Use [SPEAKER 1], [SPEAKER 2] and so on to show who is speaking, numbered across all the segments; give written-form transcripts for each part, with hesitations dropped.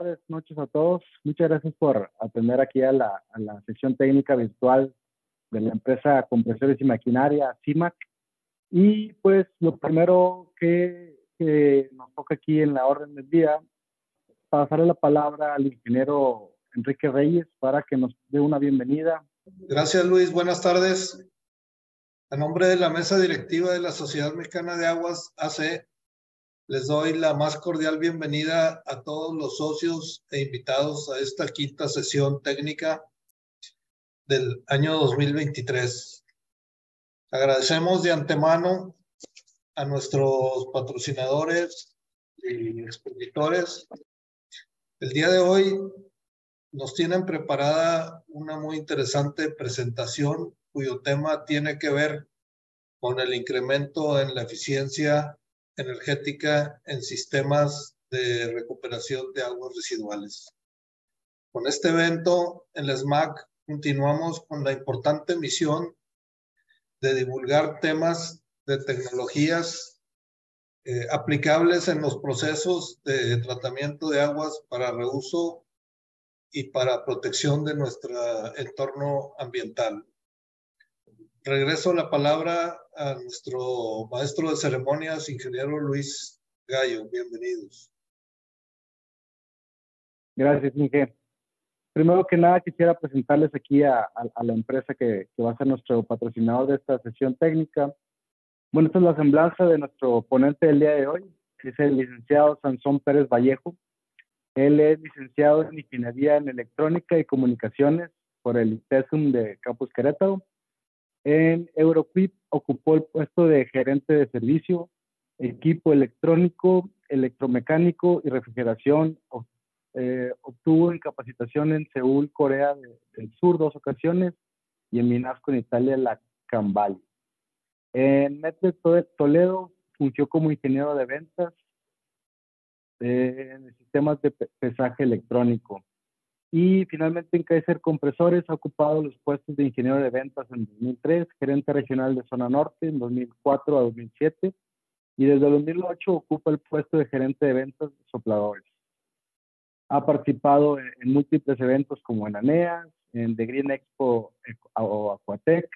[SPEAKER 1] tardes, noches a todos. Muchas gracias por atender aquí a la sección técnica virtual de la empresa Compresores y Maquinaria, CIMAC. Y pues lo primero que nos toca aquí en la orden del día, pasarle la palabra al ingeniero Enrique Reyes para que nos dé una bienvenida.
[SPEAKER 2] Gracias, Luis. Buenas tardes. A nombre de la mesa directiva de la Sociedad Mexicana de Aguas AC, les doy la más cordial bienvenida a todos los socios e invitados a esta quinta sesión técnica del año 2023. Agradecemos de antemano a nuestros patrocinadores y expositores. El día de hoy nos tienen preparada una muy interesante presentación cuyo tema tiene que ver con el incremento en la eficiencia energética en sistemas de recuperación de aguas residuales. Con este evento en la SMAC continuamos con la importante misión de divulgar temas de tecnologías aplicables en los procesos de tratamiento de aguas para reuso y para protección de nuestro entorno ambiental. Regreso la palabra a nuestro maestro de ceremonias, ingeniero Luis Gallo. Bienvenidos.
[SPEAKER 1] Gracias, Inge. Primero que nada, quisiera presentarles aquí a la empresa que va a ser nuestro patrocinador de esta sesión técnica. Bueno, esta es la semblanza de nuestro ponente del día de hoy, que es el licenciado Sansón Pérez Vallejo. Él es licenciado en Ingeniería en Electrónica y Comunicaciones por el ITESUM de Campus Querétaro. En Euroquip ocupó el puesto de gerente de servicio, equipo electrónico, electromecánico y refrigeración. Obtuvo capacitación en Seúl, Corea del Sur, 2 ocasiones, y en Minasco, en Italia, la Cambali. En Metre Toledo fungió como ingeniero de ventas en sistemas de pesaje electrónico. Y finalmente en Kaiser Compresores ha ocupado los puestos de ingeniero de ventas en 2003, gerente regional de zona norte en 2004 a 2007, y desde 2008 ocupa el puesto de gerente de ventas de sopladores. Ha participado en múltiples eventos como en ANEA, en The Green Expo o Aquatec,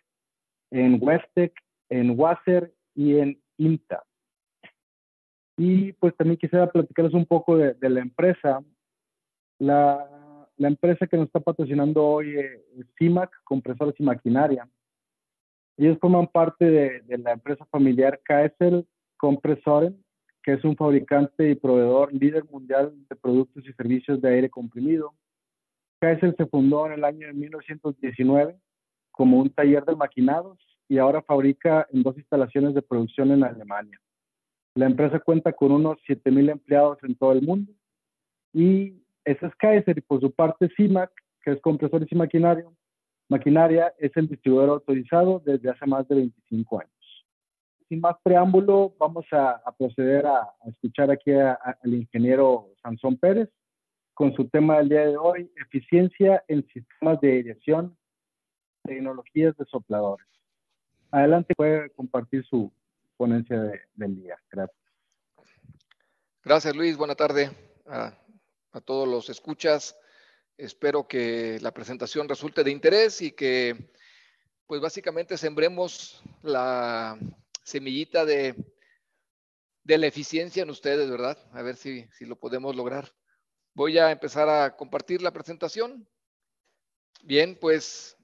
[SPEAKER 1] en Westec, en Wasser y en INTA. Y pues también quisiera platicarles un poco de la empresa. La empresa que nos está patrocinando hoy es CIMAC, Compresores y Maquinaria. Ellos forman parte de la empresa familiar Kaiser Kompressoren, que es un fabricante y proveedor líder mundial de productos y servicios de aire comprimido. Kaiser se fundó en el año de 1919 como un taller de maquinados y ahora fabrica en 2 instalaciones de producción en Alemania. La empresa cuenta con unos 7,000 empleados en todo el mundo y ese es Kaiser, y por su parte CIMAC, que es Compresores y Maquinaria, es el distribuidor autorizado desde hace más de 25 años. Sin más preámbulo, vamos a proceder a escuchar aquí al ingeniero Sansón Pérez con su tema del día de hoy, eficiencia en sistemas de aireación, tecnologías de sopladores. Adelante, puede compartir su ponencia del día. Gracias.
[SPEAKER 3] Gracias, Luis. Buena tarde a todos los escuchas. Espero que la presentación resulte de interés y que, pues básicamente, sembremos la semillita de la eficiencia en ustedes, ¿verdad? A ver si lo podemos lograr. Voy a empezar a compartir la presentación. Bien, pues,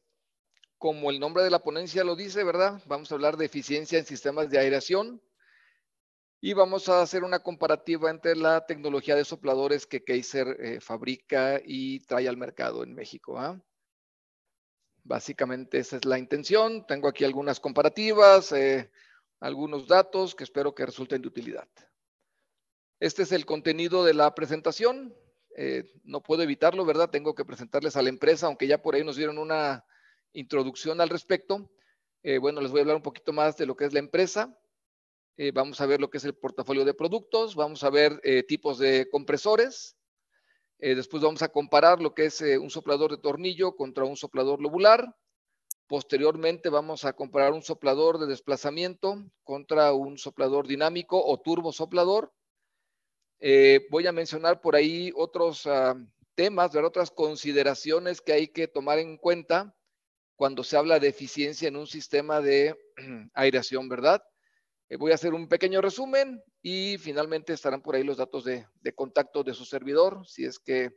[SPEAKER 3] como el nombre de la ponencia lo dice, ¿verdad? Vamos a hablar de eficiencia en sistemas de aireación. Y vamos a hacer una comparativa entre la tecnología de sopladores que Kaiser fabrica y trae al mercado en México. Básicamente esa es la intención. Tengo aquí algunas comparativas, algunos datos que espero que resulten de utilidad. Este es el contenido de la presentación. No puedo evitarlo, ¿verdad? Tengo que presentarles a la empresa, aunque ya por ahí nos dieron una introducción al respecto. Bueno, les voy a hablar un poquito más de lo que es la empresa. Vamos a ver lo que es el portafolio de productos, vamos a ver tipos de compresores, después vamos a comparar lo que es un soplador de tornillo contra un soplador lobular, posteriormente vamos a comparar un soplador de desplazamiento contra un soplador dinámico o turbosoplador, Voy a mencionar por ahí otros temas, ¿verdad? Otras consideraciones que hay que tomar en cuenta cuando se habla de eficiencia en un sistema de aireación, ¿verdad? Voy a hacer un pequeño resumen y finalmente estarán por ahí los datos de contacto de su servidor, si es que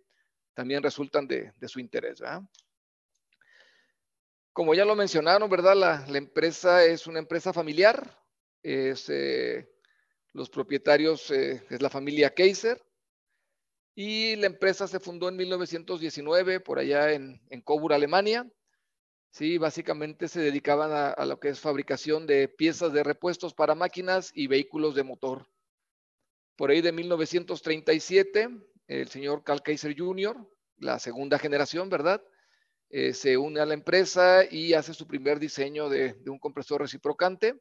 [SPEAKER 3] también resultan de su interés, ¿verdad? Como ya lo mencionaron, ¿verdad? La empresa es una empresa familiar. Los propietarios es la familia Kaiser. Y la empresa se fundó en 1919 por allá en Coburg, Alemania. Sí, básicamente se dedicaban a lo que es fabricación de piezas de repuestos para máquinas y vehículos de motor. Por ahí de 1937, el señor Carl Kaiser Jr., la segunda generación, ¿verdad? Se une a la empresa y hace su primer diseño de un compresor reciprocante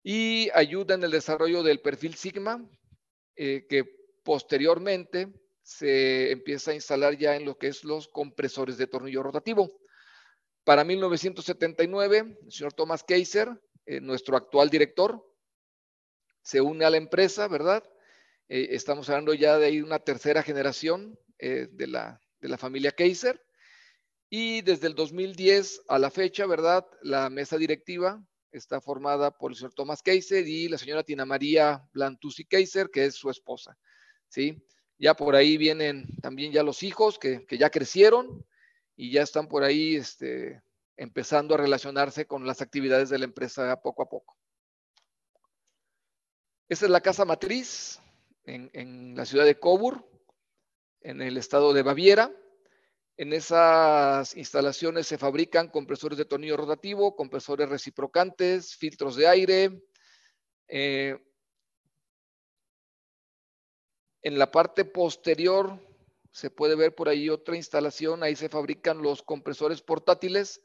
[SPEAKER 3] y ayuda en el desarrollo del perfil Sigma, que posteriormente se empieza a instalar ya en lo que es los compresores de tornillo rotativo. Para 1979, el señor Thomas Kaiser, nuestro actual director, se une a la empresa, ¿verdad? Estamos hablando ya de ahí una tercera generación de la familia Kaiser. Y desde el 2010 a la fecha, ¿verdad? La mesa directiva está formada por el señor Thomas Kaiser y la señora Tina María Blantucci Kaiser, que es su esposa, ¿sí? Ya por ahí vienen también ya los hijos que ya crecieron y ya están por ahí empezando a relacionarse con las actividades de la empresa poco a poco. Esta es la casa matriz en la ciudad de Coburg, en el estado de Baviera. En esas instalaciones se fabrican compresores de tornillo rotativo, compresores reciprocantes, filtros de aire. En la parte posterior se puede ver por ahí otra instalación. Ahí se fabrican los compresores portátiles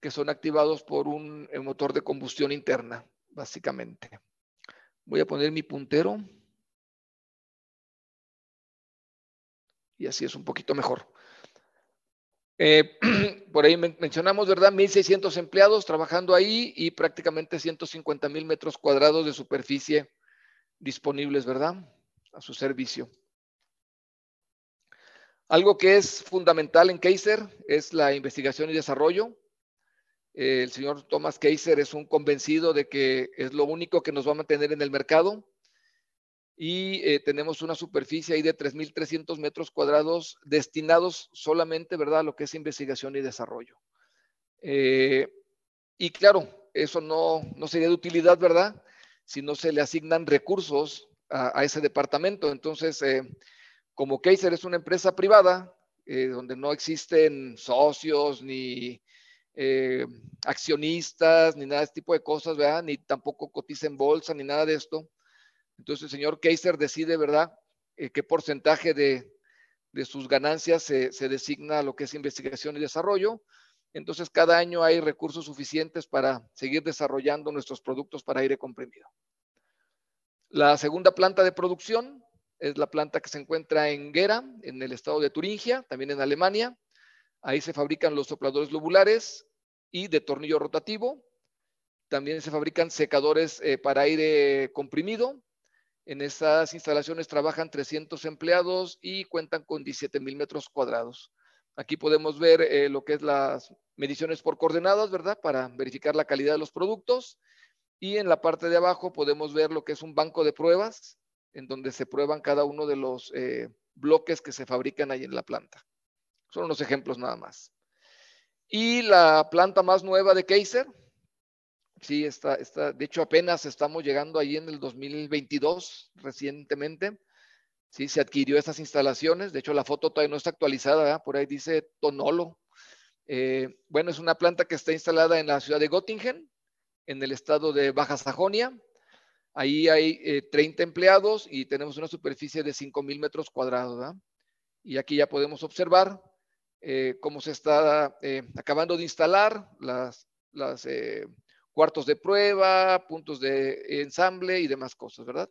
[SPEAKER 3] que son activados por un motor de combustión interna, básicamente. Voy a poner mi puntero. Y así es un poquito mejor. Por ahí mencionamos, ¿verdad? 1,600 empleados trabajando ahí y prácticamente 150,000 metros cuadrados de superficie disponibles, ¿verdad? A su servicio. Algo que es fundamental en Kaiser es la investigación y desarrollo. El señor Thomas Kaiser es un convencido de que es lo único que nos va a mantener en el mercado. Y tenemos una superficie ahí de 3,300 metros cuadrados destinados solamente, ¿verdad?, a lo que es investigación y desarrollo. Y claro, eso no sería de utilidad, ¿verdad?, si no se le asignan recursos a ese departamento. Entonces, como Kaiser es una empresa privada, donde no existen socios ni accionistas, ni nada de este tipo de cosas, ¿verdad?, ni tampoco cotiza en bolsa, ni nada de esto. Entonces el señor Kaiser decide, ¿verdad?, qué porcentaje de sus ganancias se designa a lo que es investigación y desarrollo. Entonces cada año hay recursos suficientes para seguir desarrollando nuestros productos para aire comprimido. La segunda planta de producción es la planta que se encuentra en Gera, en el estado de Turingia, también en Alemania. Ahí se fabrican los sopladores lobulares y de tornillo rotativo. También se fabrican secadores para aire comprimido. En esas instalaciones trabajan 300 empleados y cuentan con 17,000 metros cuadrados. Aquí podemos ver lo que es las mediciones por coordenadas, ¿verdad?, para verificar la calidad de los productos. Y en la parte de abajo podemos ver lo que es un banco de pruebas, en donde se prueban cada uno de los bloques que se fabrican ahí en la planta. Son unos ejemplos nada más. Y la planta más nueva de Kaiser, sí, de hecho apenas estamos llegando ahí en el 2022, recientemente. Sí, se adquirió estas instalaciones. De hecho, la foto todavía no está actualizada, ¿verdad? Por ahí dice Tonolo. Bueno, es una planta que está instalada en la ciudad de Göttingen, en el estado de Baja Sajonia. Ahí hay 30 empleados y tenemos una superficie de 5,000 metros cuadrados, ¿verdad? Y aquí ya podemos observar cómo se está acabando de instalar las cuartos de prueba, puntos de ensamble y demás cosas, ¿verdad?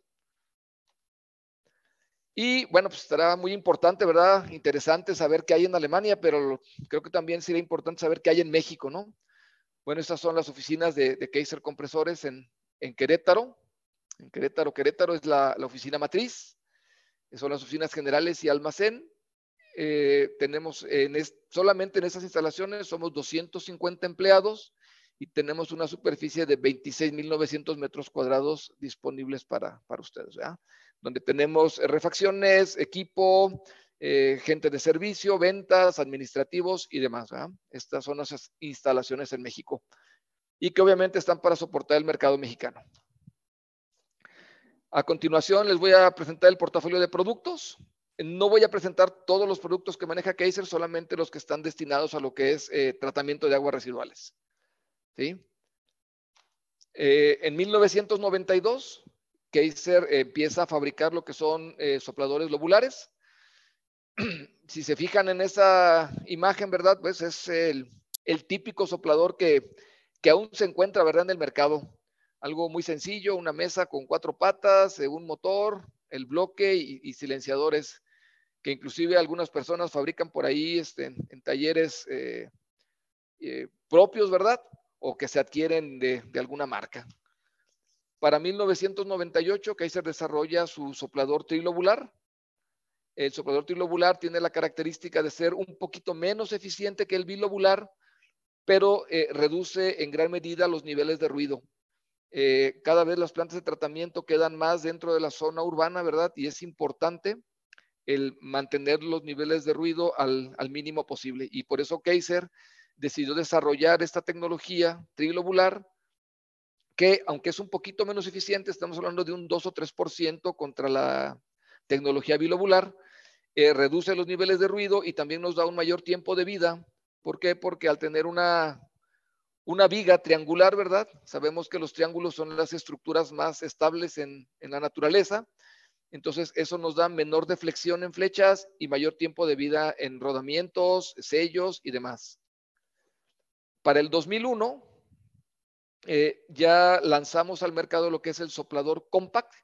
[SPEAKER 3] Y bueno, pues estará muy importante, ¿verdad? Interesante saber qué hay en Alemania, pero creo que también sería importante saber qué hay en México, ¿no? Bueno, estas son las oficinas de Kaiser Compresores en Querétaro. En Querétaro es la oficina matriz. son las oficinas generales y almacén. Tenemos solamente en esas instalaciones somos 250 empleados y tenemos una superficie de 26.900 metros cuadrados disponibles para ustedes, ¿verdad? Donde tenemos refacciones, equipo, gente de servicio, ventas, administrativos y demás, ¿verdad? Estas son nuestras instalaciones en México y que obviamente están para soportar el mercado mexicano. A continuación les voy a presentar el portafolio de productos. No voy a presentar todos los productos que maneja Kaiser, solamente los que están destinados a lo que es tratamiento de aguas residuales. ¿Sí? En 1992, Kaiser empieza a fabricar lo que son sopladores lobulares. Si se fijan en esa imagen, ¿verdad? Pues es el típico soplador que aún se encuentra, ¿verdad?, en el mercado. Algo muy sencillo, una mesa con 4 patas, un motor, el bloque y silenciadores, que inclusive algunas personas fabrican por ahí en talleres propios, ¿verdad? O que se adquieren de alguna marca. Para 1998, Kaiser desarrolla su soplador trilobular. El soplador trilobular tiene la característica de ser un poquito menos eficiente que el bilobular, pero reduce en gran medida los niveles de ruido. Cada vez las plantas de tratamiento quedan más dentro de la zona urbana, ¿verdad? Y es importante el mantener los niveles de ruido al mínimo posible. Y por eso Kaiser decidió desarrollar esta tecnología trilobular, que aunque es un poquito menos eficiente, estamos hablando de un 2 o 3% contra la tecnología bilobular, reduce los niveles de ruido y también nos da un mayor tiempo de vida. ¿Por qué? Porque al tener una viga triangular, ¿verdad? Sabemos que los triángulos son las estructuras más estables en la naturaleza. Entonces, eso nos da menor deflexión en flechas y mayor tiempo de vida en rodamientos, sellos y demás. Para el 2001, ya lanzamos al mercado lo que es el soplador compact,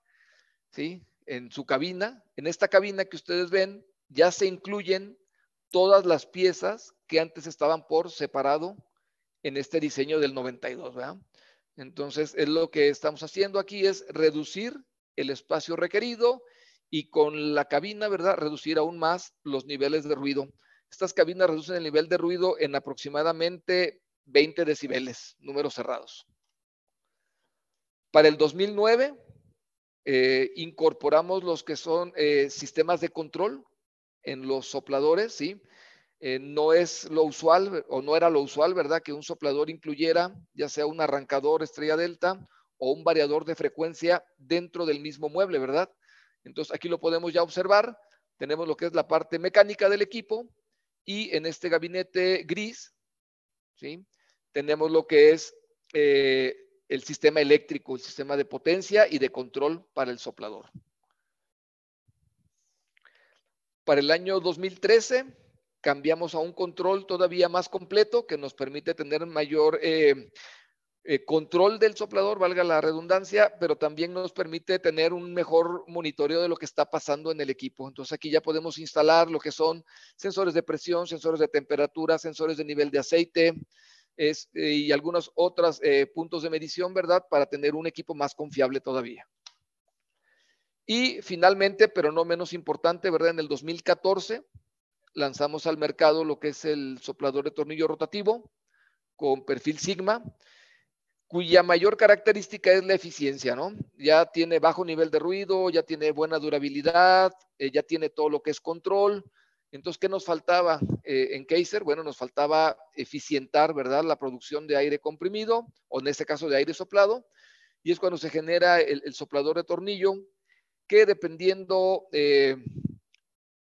[SPEAKER 3] ¿sí? En su cabina. En esta cabina que ustedes ven, ya se incluyen todas las piezas que antes estaban por separado en este diseño del 92, ¿verdad? Entonces, es lo que estamos haciendo aquí, es reducir el espacio requerido y con la cabina, ¿verdad?, reducir aún más los niveles de ruido. Estas cabinas reducen el nivel de ruido en aproximadamente 20 decibeles, números cerrados. Para el 2009, incorporamos los que son sistemas de control en los sopladores, ¿sí? No es lo usual, o no era lo usual, ¿verdad?, que un soplador incluyera ya sea un arrancador estrella delta o un variador de frecuencia dentro del mismo mueble, ¿verdad? Entonces, aquí lo podemos ya observar. Tenemos lo que es la parte mecánica del equipo y en este gabinete gris, ¿sí?, tenemos lo que es el sistema eléctrico, el sistema de potencia y de control para el soplador. Para el año 2013, cambiamos a un control todavía más completo que nos permite tener mayor control del soplador, valga la redundancia, pero también nos permite tener un mejor monitoreo de lo que está pasando en el equipo. Entonces aquí ya podemos instalar lo que son sensores de presión, sensores de temperatura, sensores de nivel de aceite y algunos otros puntos de medición, ¿verdad?, para tener un equipo más confiable todavía. Y finalmente, pero no menos importante, ¿verdad?, en el 2014 lanzamos al mercado lo que es el soplador de tornillo rotativo con perfil Sigma, cuya mayor característica es la eficiencia, ¿no? Ya tiene bajo nivel de ruido, ya tiene buena durabilidad, ya tiene todo lo que es control. Entonces, ¿qué nos faltaba en Kaiser? Bueno, nos faltaba eficientar, ¿verdad?, la producción de aire comprimido, o en este caso de aire soplado, y es cuando se genera el soplador de tornillo, que dependiendo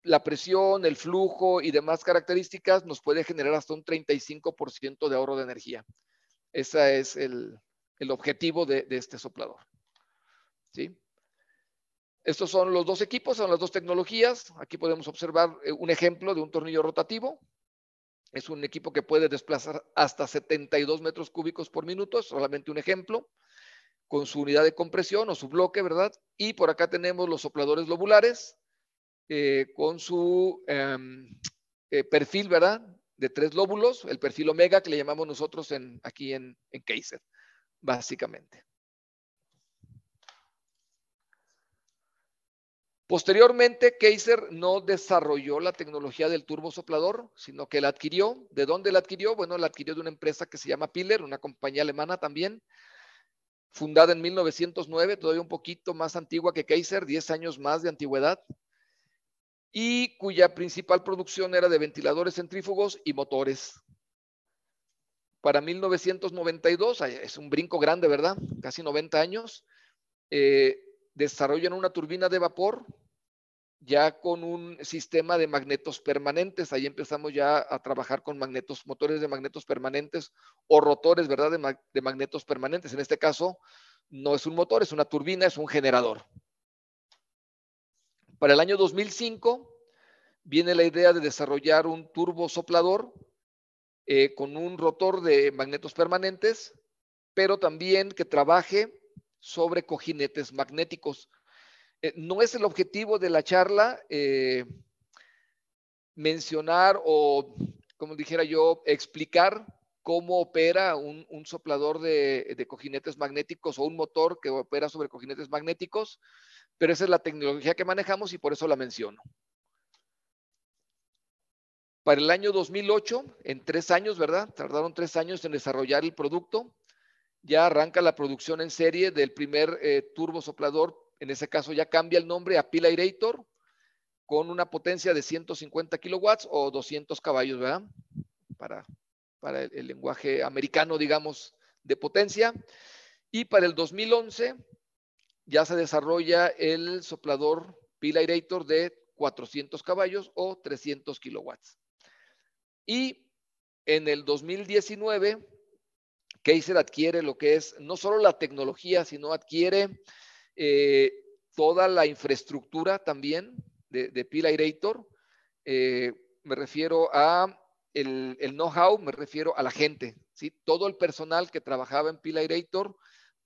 [SPEAKER 3] la presión, el flujo y demás características, nos puede generar hasta un 35% de ahorro de energía. Ese es el objetivo de este soplador, ¿sí? Estos son los dos equipos, son las dos tecnologías. Aquí podemos observar un ejemplo de un tornillo rotativo. Es un equipo que puede desplazar hasta 72 metros cúbicos por minuto, es solamente un ejemplo, con su unidad de compresión o su bloque, ¿verdad? Y por acá tenemos los sopladores lobulares, con su perfil, ¿verdad?, de 3 lóbulos, el perfil omega que le llamamos nosotros aquí en Kaiser, básicamente. Posteriormente, Kaiser no desarrolló la tecnología del turbosoplador, sino que la adquirió. ¿De dónde la adquirió? Bueno, la adquirió de una empresa que se llama Piller, una compañía alemana también, fundada en 1909, todavía un poquito más antigua que Kaiser, 10 años más de antigüedad, y cuya principal producción era de ventiladores centrífugos y motores. Para 1992, es un brinco grande, ¿verdad? Casi 90 años, desarrollan una turbina de vapor ya con un sistema de magnetos permanentes. Ahí empezamos ya a trabajar con magnetos, motores de magnetos permanentes o rotores, ¿verdad? De magnetos permanentes. En este caso, no es un motor, es una turbina, es un generador. Para el año 2005 viene la idea de desarrollar un turbosoplador con un rotor de magnetos permanentes, pero también que trabaje sobre cojinetes magnéticos. No es el objetivo de la charla mencionar o, como dijera yo, explicar cómo opera un soplador de cojinetes magnéticos o un motor que opera sobre cojinetes magnéticos, pero esa es la tecnología que manejamos y por eso la menciono. Para el año 2008, en 3 años, ¿verdad? Tardaron 3 años en desarrollar el producto. Ya arranca la producción en serie del primer turbosoplador. En ese caso ya cambia el nombre a Pil Aerator, con una potencia de 150 kilowatts o 200 caballos, ¿verdad? Para el lenguaje americano, digamos, de potencia. Y para el 2011 ya se desarrolla el soplador Pil Aerator de 400 caballos o 300 kilowatts. Y en el 2019, Kaiser adquiere lo que es no solo la tecnología, sino adquiere toda la infraestructura también de Pil Aerator. Me refiero a el know-how, me refiero a la gente, ¿sí? Todo el personal que trabajaba en Pil Aerator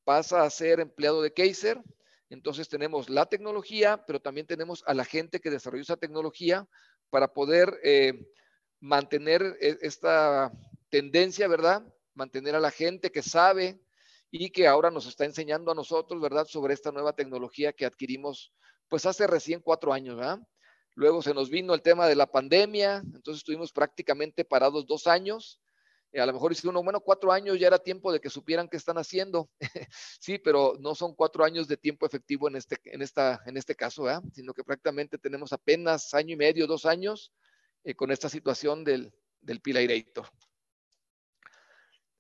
[SPEAKER 3] pasa a ser empleado de Kaiser. Entonces tenemos la tecnología, pero también tenemos a la gente que desarrolló esa tecnología para poder mantener esta tendencia, ¿verdad? Mantener a la gente que sabe y que ahora nos está enseñando a nosotros, ¿verdad? Sobre esta nueva tecnología que adquirimos, pues hace recién 4 años, ¿verdad? Luego se nos vino el tema de la pandemia, entonces estuvimos prácticamente parados 2 años. A lo mejor dice uno, bueno, 4 años ya era tiempo de que supieran qué están haciendo. Sí, pero no son 4 años de tiempo efectivo en este caso, ¿verdad? Sino que prácticamente tenemos apenas año y medio, 2 años con esta situación del Pil Aerator.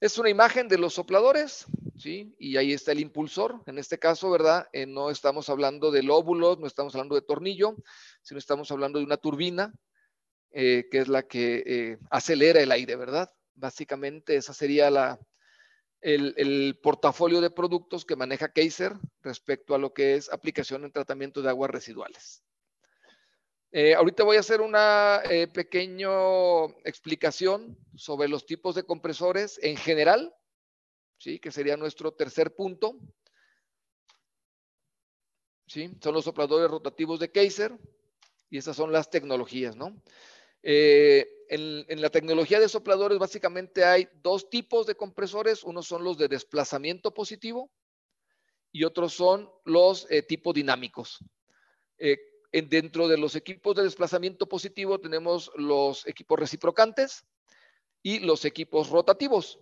[SPEAKER 3] Es una imagen de los sopladores, ¿sí? Y ahí está el impulsor. En este caso, ¿verdad? No estamos hablando de lóbulos, no estamos hablando de tornillo, sino estamos hablando de una turbina, que es la que acelera el aire, ¿verdad? Básicamente esa sería el portafolio de productos que maneja Kaiser respecto a lo que es aplicación en tratamiento de aguas residuales. Ahorita voy a hacer una pequeña explicación sobre los tipos de compresores en general, ¿sí? Que sería nuestro tercer punto. ¿Sí? Son los sopladores rotativos de Kaiser y esas son las tecnologías, ¿no? En la tecnología de sopladores básicamente hay 2 tipos de compresores. Unos son los de desplazamiento positivo y otros son los tipo dinámicos. Dentro de los equipos de desplazamiento positivo tenemos los equipos reciprocantes y los equipos rotativos.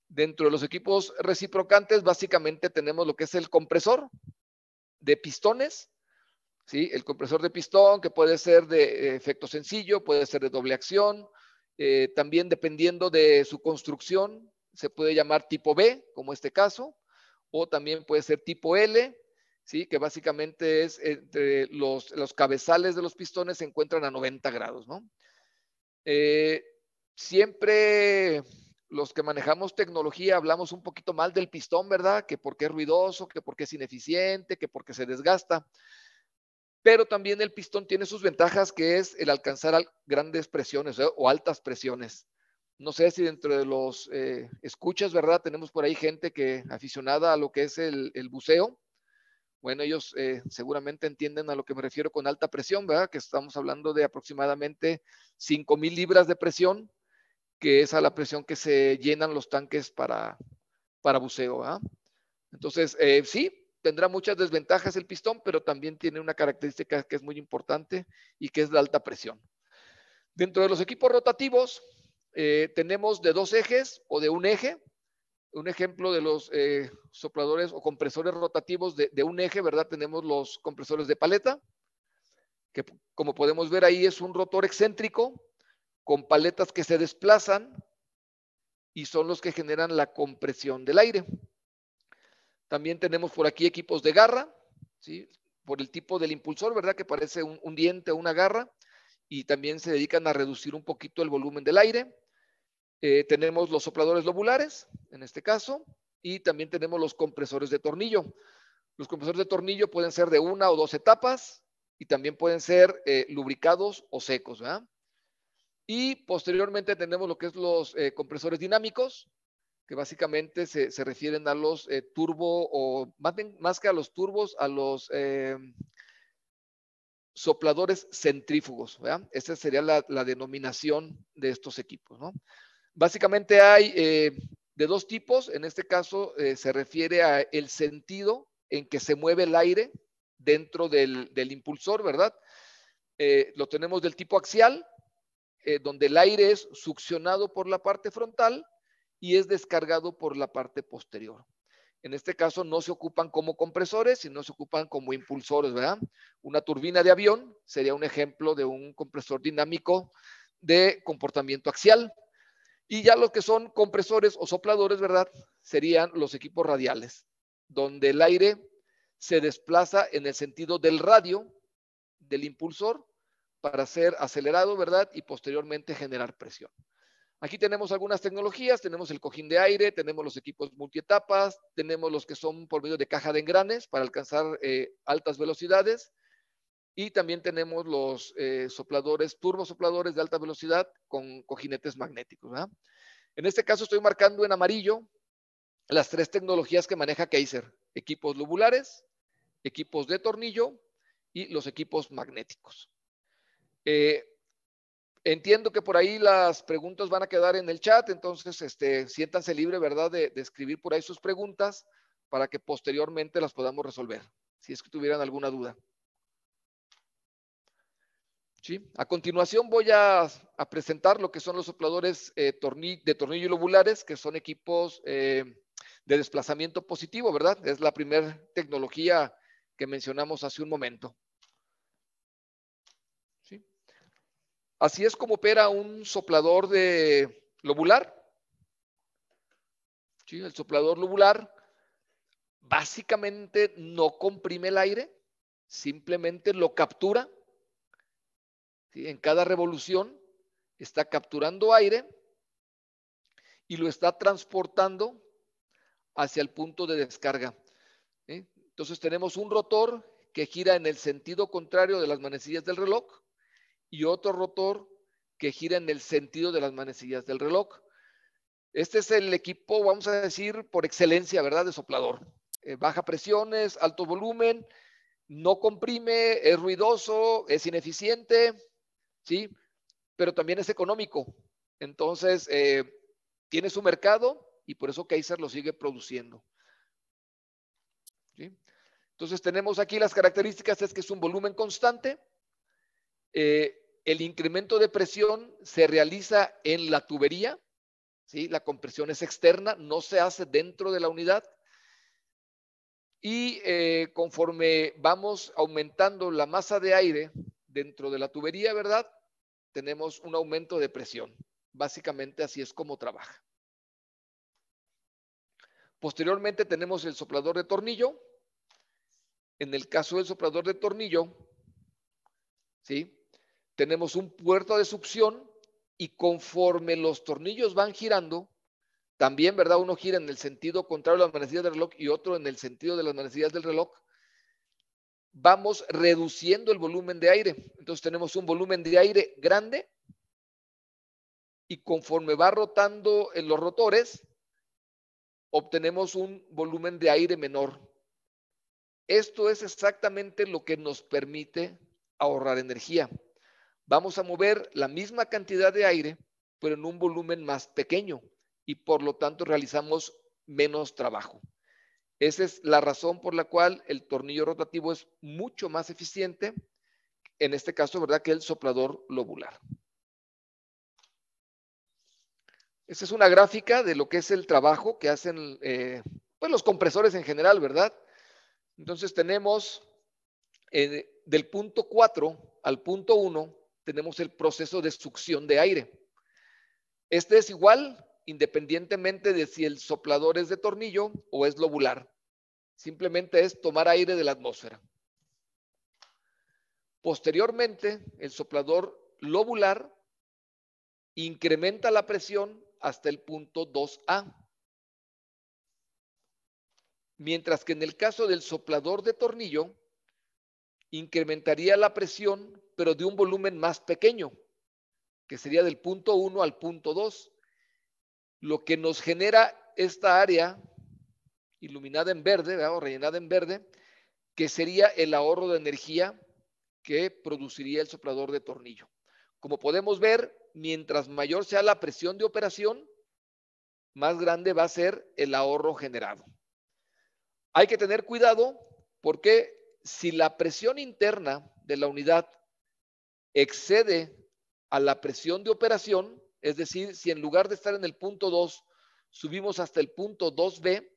[SPEAKER 3] Dentro de los equipos reciprocantes básicamente tenemos lo que es el compresor de pistones, ¿sí? El compresor de pistón que puede ser de efecto sencillo, puede ser de doble acción, también dependiendo de su construcción se puede llamar tipo B, como este caso, o también puede ser tipo L, ¿sí? Que básicamente es entre los cabezales de los pistones se encuentran a 90 grados, ¿no? Siempre los que manejamos tecnología hablamos un poquito mal del pistón, ¿verdad? Que porque es ruidoso, que porque es ineficiente, que porque se desgasta. Pero también el pistón tiene sus ventajas, que es el alcanzar grandes presiones o altas presiones. No sé si dentro de los escuchas, ¿verdad? Tenemos por ahí gente que aficionada a lo que es el buceo. Bueno, ellos seguramente entienden a lo que me refiero con alta presión, ¿verdad? Que estamos hablando de aproximadamente 5,000 libras de presión, que es a la presión que se llenan los tanques para buceo, ¿verdad? Entonces, sí, tendrá muchas desventajas el pistón, pero también tiene una característica que es muy importante y que es la alta presión. Dentro de los equipos rotativos, tenemos de 2 ejes o de un eje. Un ejemplo de los sopladores o compresores rotativos de un eje, ¿verdad? Tenemos los compresores de paleta, que como podemos ver ahí es un rotor excéntrico con paletas que se desplazan y son los que generan la compresión del aire. También tenemos por aquí equipos de garra, ¿sí? Por el tipo del impulsor, ¿verdad? Que parece un diente o una garra, y también se dedican a reducir un poquito el volumen del aire. Tenemos los sopladores lobulares, en este caso, y también tenemos los compresores de tornillo. Los compresores de tornillo pueden ser de 1 o 2 etapas y también pueden ser lubricados o secos, ¿verdad? Y posteriormente tenemos lo que es los compresores dinámicos, que básicamente se refieren a los turbo, o más que a los turbos, a los sopladores centrífugos, ¿verdad? Esa sería la denominación de estos equipos, ¿no? Básicamente hay de 2 tipos. En este caso se refiere a el sentido en que se mueve el aire dentro del impulsor, ¿verdad? Lo tenemos del tipo axial, donde el aire es succionado por la parte frontal y es descargado por la parte posterior. En este caso no se ocupan como compresores, sino se ocupan como impulsores, ¿verdad? Una turbina de avión sería un ejemplo de un compresor dinámico de comportamiento axial. Y ya los que son compresores o sopladores, ¿verdad? Serían los equipos radiales, donde el aire se desplaza en el sentido del radio del impulsor para ser acelerado, ¿verdad? Y posteriormente generar presión. Aquí tenemos algunas tecnologías, tenemos el cojín de aire, tenemos los equipos multietapas, tenemos los que son por medio de caja de engranes para alcanzar altas velocidades, y también tenemos los sopladores, turbosopladores de alta velocidad con cojinetes magnéticos, ¿verdad? En este caso estoy marcando en amarillo las 3 tecnologías que maneja Kaiser: equipos lobulares, equipos de tornillo y los equipos magnéticos. Entiendo que por ahí las preguntas van a quedar en el chat, entonces siéntanse libre, ¿verdad?, de escribir por ahí sus preguntas para que posteriormente las podamos resolver, si es que tuvieran alguna duda. ¿Sí? A continuación voy a presentar lo que son los sopladores de tornillo y lobulares, que son equipos de desplazamiento positivo, ¿verdad? Es la primera tecnología que mencionamos hace un momento. ¿Sí? Así es como opera un soplador de lobular. ¿Sí? El soplador lobular básicamente no comprime el aire, simplemente lo captura. ¿Sí? En cada revolución está capturando aire y lo está transportando hacia el punto de descarga. ¿Sí? Entonces tenemos un rotor que gira en el sentido contrario de las manecillas del reloj y otro rotor que gira en el sentido de las manecillas del reloj. Este es el equipo, vamos a decir, por excelencia, ¿verdad?, de soplador. Baja presiones, alto volumen, no comprime, es ruidoso, es ineficiente, ¿sí? Pero también es económico. Entonces, tiene su mercado y por eso Kaiser lo sigue produciendo. ¿Sí? Entonces, tenemos aquí las características: es que es un volumen constante. El incremento de presión se realiza en la tubería, ¿sí? La compresión es externa, no se hace dentro de la unidad. Y conforme vamos aumentando la masa de aire dentro de la tubería, ¿verdad?, tenemos un aumento de presión. Básicamente así es como trabaja. Posteriormente tenemos el soplador de tornillo. En el caso del soplador de tornillo, ¿sí?, tenemos un puerto de succión y conforme los tornillos van girando, también, ¿verdad?, uno gira en el sentido contrario a las manecillas del reloj y otro en el sentido de las manecillas del reloj, vamos reduciendo el volumen de aire. Entonces tenemos un volumen de aire grande y conforme va rotando en los rotores, obtenemos un volumen de aire menor. Esto es exactamente lo que nos permite ahorrar energía. Vamos a mover la misma cantidad de aire, pero en un volumen más pequeño y por lo tanto realizamos menos trabajo. Esa es la razón por la cual el tornillo rotativo es mucho más eficiente, en este caso, ¿verdad?, que el soplador lobular. Esta es una gráfica de lo que es el trabajo que hacen pues los compresores en general, ¿verdad? Entonces tenemos del punto 4 al punto 1, tenemos el proceso de succión de aire. Este es igual independientemente de si el soplador es de tornillo o es lobular. Simplemente es tomar aire de la atmósfera. Posteriormente, el soplador lobular incrementa la presión hasta el punto 2A. Mientras que en el caso del soplador de tornillo, incrementaría la presión, pero de un volumen más pequeño, que sería del punto 1 al punto 2. Lo que nos genera esta área iluminada en verde, ¿verdad?, o rellenada en verde, que sería el ahorro de energía que produciría el soplador de tornillo. Como podemos ver, mientras mayor sea la presión de operación, más grande va a ser el ahorro generado. Hay que tener cuidado porque si la presión interna de la unidad excede a la presión de operación, es decir, si en lugar de estar en el punto 2, subimos hasta el punto 2B,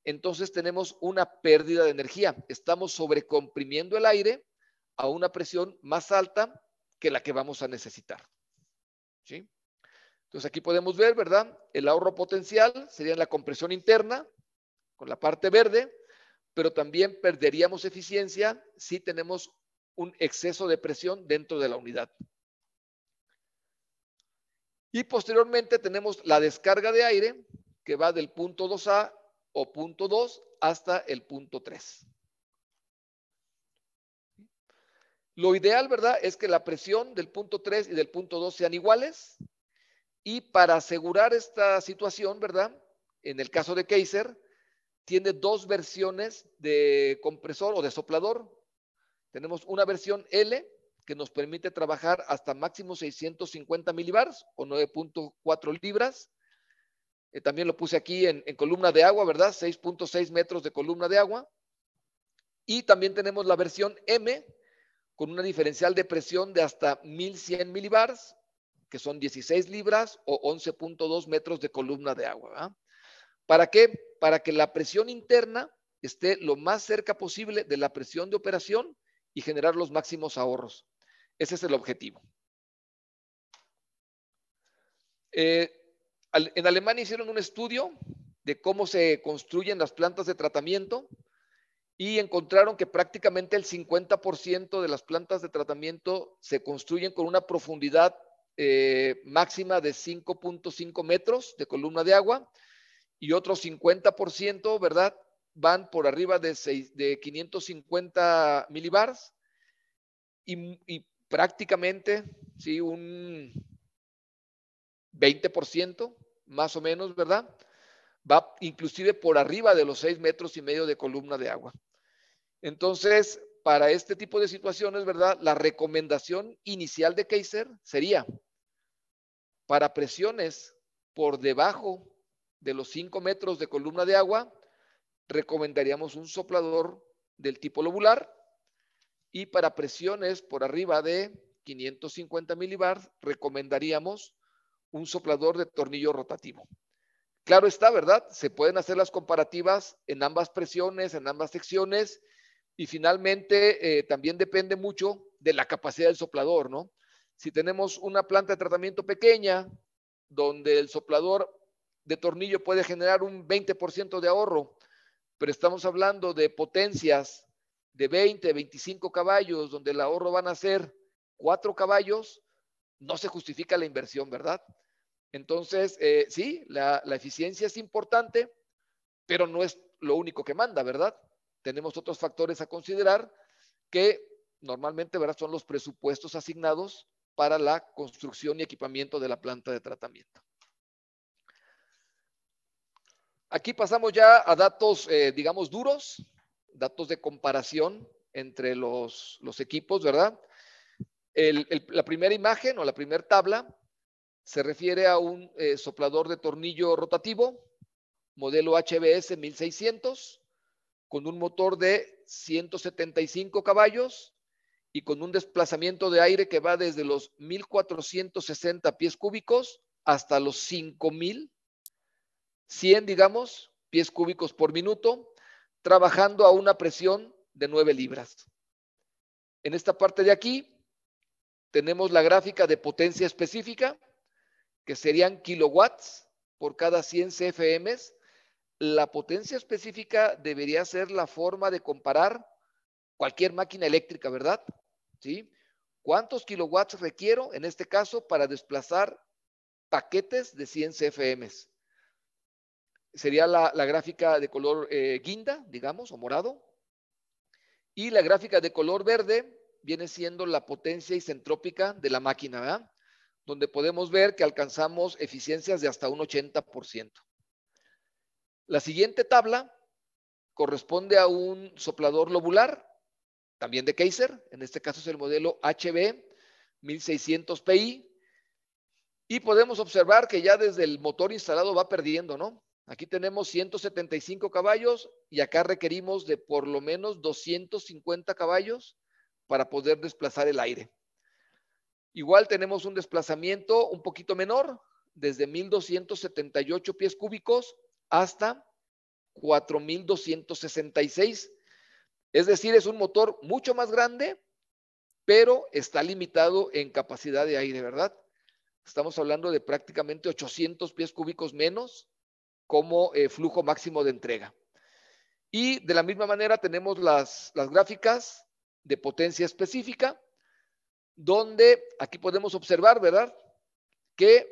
[SPEAKER 3] entonces tenemos una pérdida de energía. Estamos sobrecomprimiendo el aire a una presión más alta que la que vamos a necesitar. ¿Sí? Entonces aquí podemos ver, ¿verdad? El ahorro potencial sería en la compresión interna, con la parte verde, pero también perderíamos eficiencia si tenemos un exceso de presión dentro de la unidad. Y posteriormente tenemos la descarga de aire, que va del punto 2A o punto 2 hasta el punto 3. Lo ideal, ¿verdad?, es que la presión del punto 3 y del punto 2 sean iguales. Y para asegurar esta situación, ¿verdad?, en el caso de Kaiser, tiene dos versiones de compresor o de soplador. Tenemos una versión L, que nos permite trabajar hasta máximo 650 milibars o 9.4 libras. También lo puse aquí en columna de agua, ¿verdad? 6.6 metros de columna de agua. Y también tenemos la versión M, con una diferencial de presión de hasta 1100 milibars, que son 16 libras o 11.2 metros de columna de agua, ¿verdad? ¿Para qué? Para que la presión interna esté lo más cerca posible de la presión de operación y generar los máximos ahorros. Ese es el objetivo. En Alemania hicieron un estudio de cómo se construyen las plantas de tratamiento y encontraron que prácticamente el 50% de las plantas de tratamiento se construyen con una profundidad máxima de 5.5 metros de columna de agua y otro 50%, ¿verdad?, van por arriba de 550 milibars y prácticamente, sí, un 20% más o menos, ¿verdad?, va inclusive por arriba de los 6 metros y medio de columna de agua. Entonces, para este tipo de situaciones, ¿verdad?, la recomendación inicial de Kaiser sería para presiones por debajo de los 5 metros de columna de agua, recomendaríamos un soplador del tipo lobular, y para presiones por arriba de 550 milibars, recomendaríamos un soplador de tornillo rotativo. Claro está, ¿verdad? Se pueden hacer las comparativas en ambas presiones, en ambas secciones, y finalmente también depende mucho de la capacidad del soplador, ¿no? Si tenemos una planta de tratamiento pequeña, donde el soplador de tornillo puede generar un 20% de ahorro, pero estamos hablando de potencias de 20, 25 caballos, donde el ahorro van a ser 4 caballos, no se justifica la inversión, ¿verdad? Entonces, sí, la eficiencia es importante, pero no es lo único que manda, ¿verdad? Tenemos otros factores a considerar que normalmente, ¿verdad?, son los presupuestos asignados para la construcción y equipamiento de la planta de tratamiento. Aquí pasamos ya a datos, digamos, duros, datos de comparación entre los equipos, ¿verdad? La primera imagen o la primera tabla se refiere a un soplador de tornillo rotativo, modelo HBS 1600, con un motor de 175 caballos y con un desplazamiento de aire que va desde los 1,460 pies cúbicos hasta los 5,100, digamos, pies cúbicos por minuto, trabajando a una presión de 9 libras. En esta parte de aquí tenemos la gráfica de potencia específica, que serían kilowatts por cada 100 CFMs. La potencia específica debería ser la forma de comparar cualquier máquina eléctrica, ¿verdad? ¿Sí? ¿Cuántos kilowatts requiero en este caso para desplazar paquetes de 100 CFMs? Sería la gráfica de color guinda, digamos, o morado. Y la gráfica de color verde viene siendo la potencia isentrópica de la máquina, ¿verdad? Donde podemos ver que alcanzamos eficiencias de hasta un 80%. La siguiente tabla corresponde a un soplador lobular, también de Kaiser, en este caso es el modelo HB 1600 PI, y podemos observar que ya desde el motor instalado va perdiendo, ¿no? Aquí tenemos 175 caballos y acá requerimos de por lo menos 250 caballos para poder desplazar el aire. Igual tenemos un desplazamiento un poquito menor, desde 1,278 pies cúbicos hasta 4,266. Es decir, es un motor mucho más grande, pero está limitado en capacidad de aire, ¿verdad? Estamos hablando de prácticamente 800 pies cúbicos menos como flujo máximo de entrega. Y de la misma manera tenemos las gráficas de potencia específica, donde aquí podemos observar, ¿verdad?, que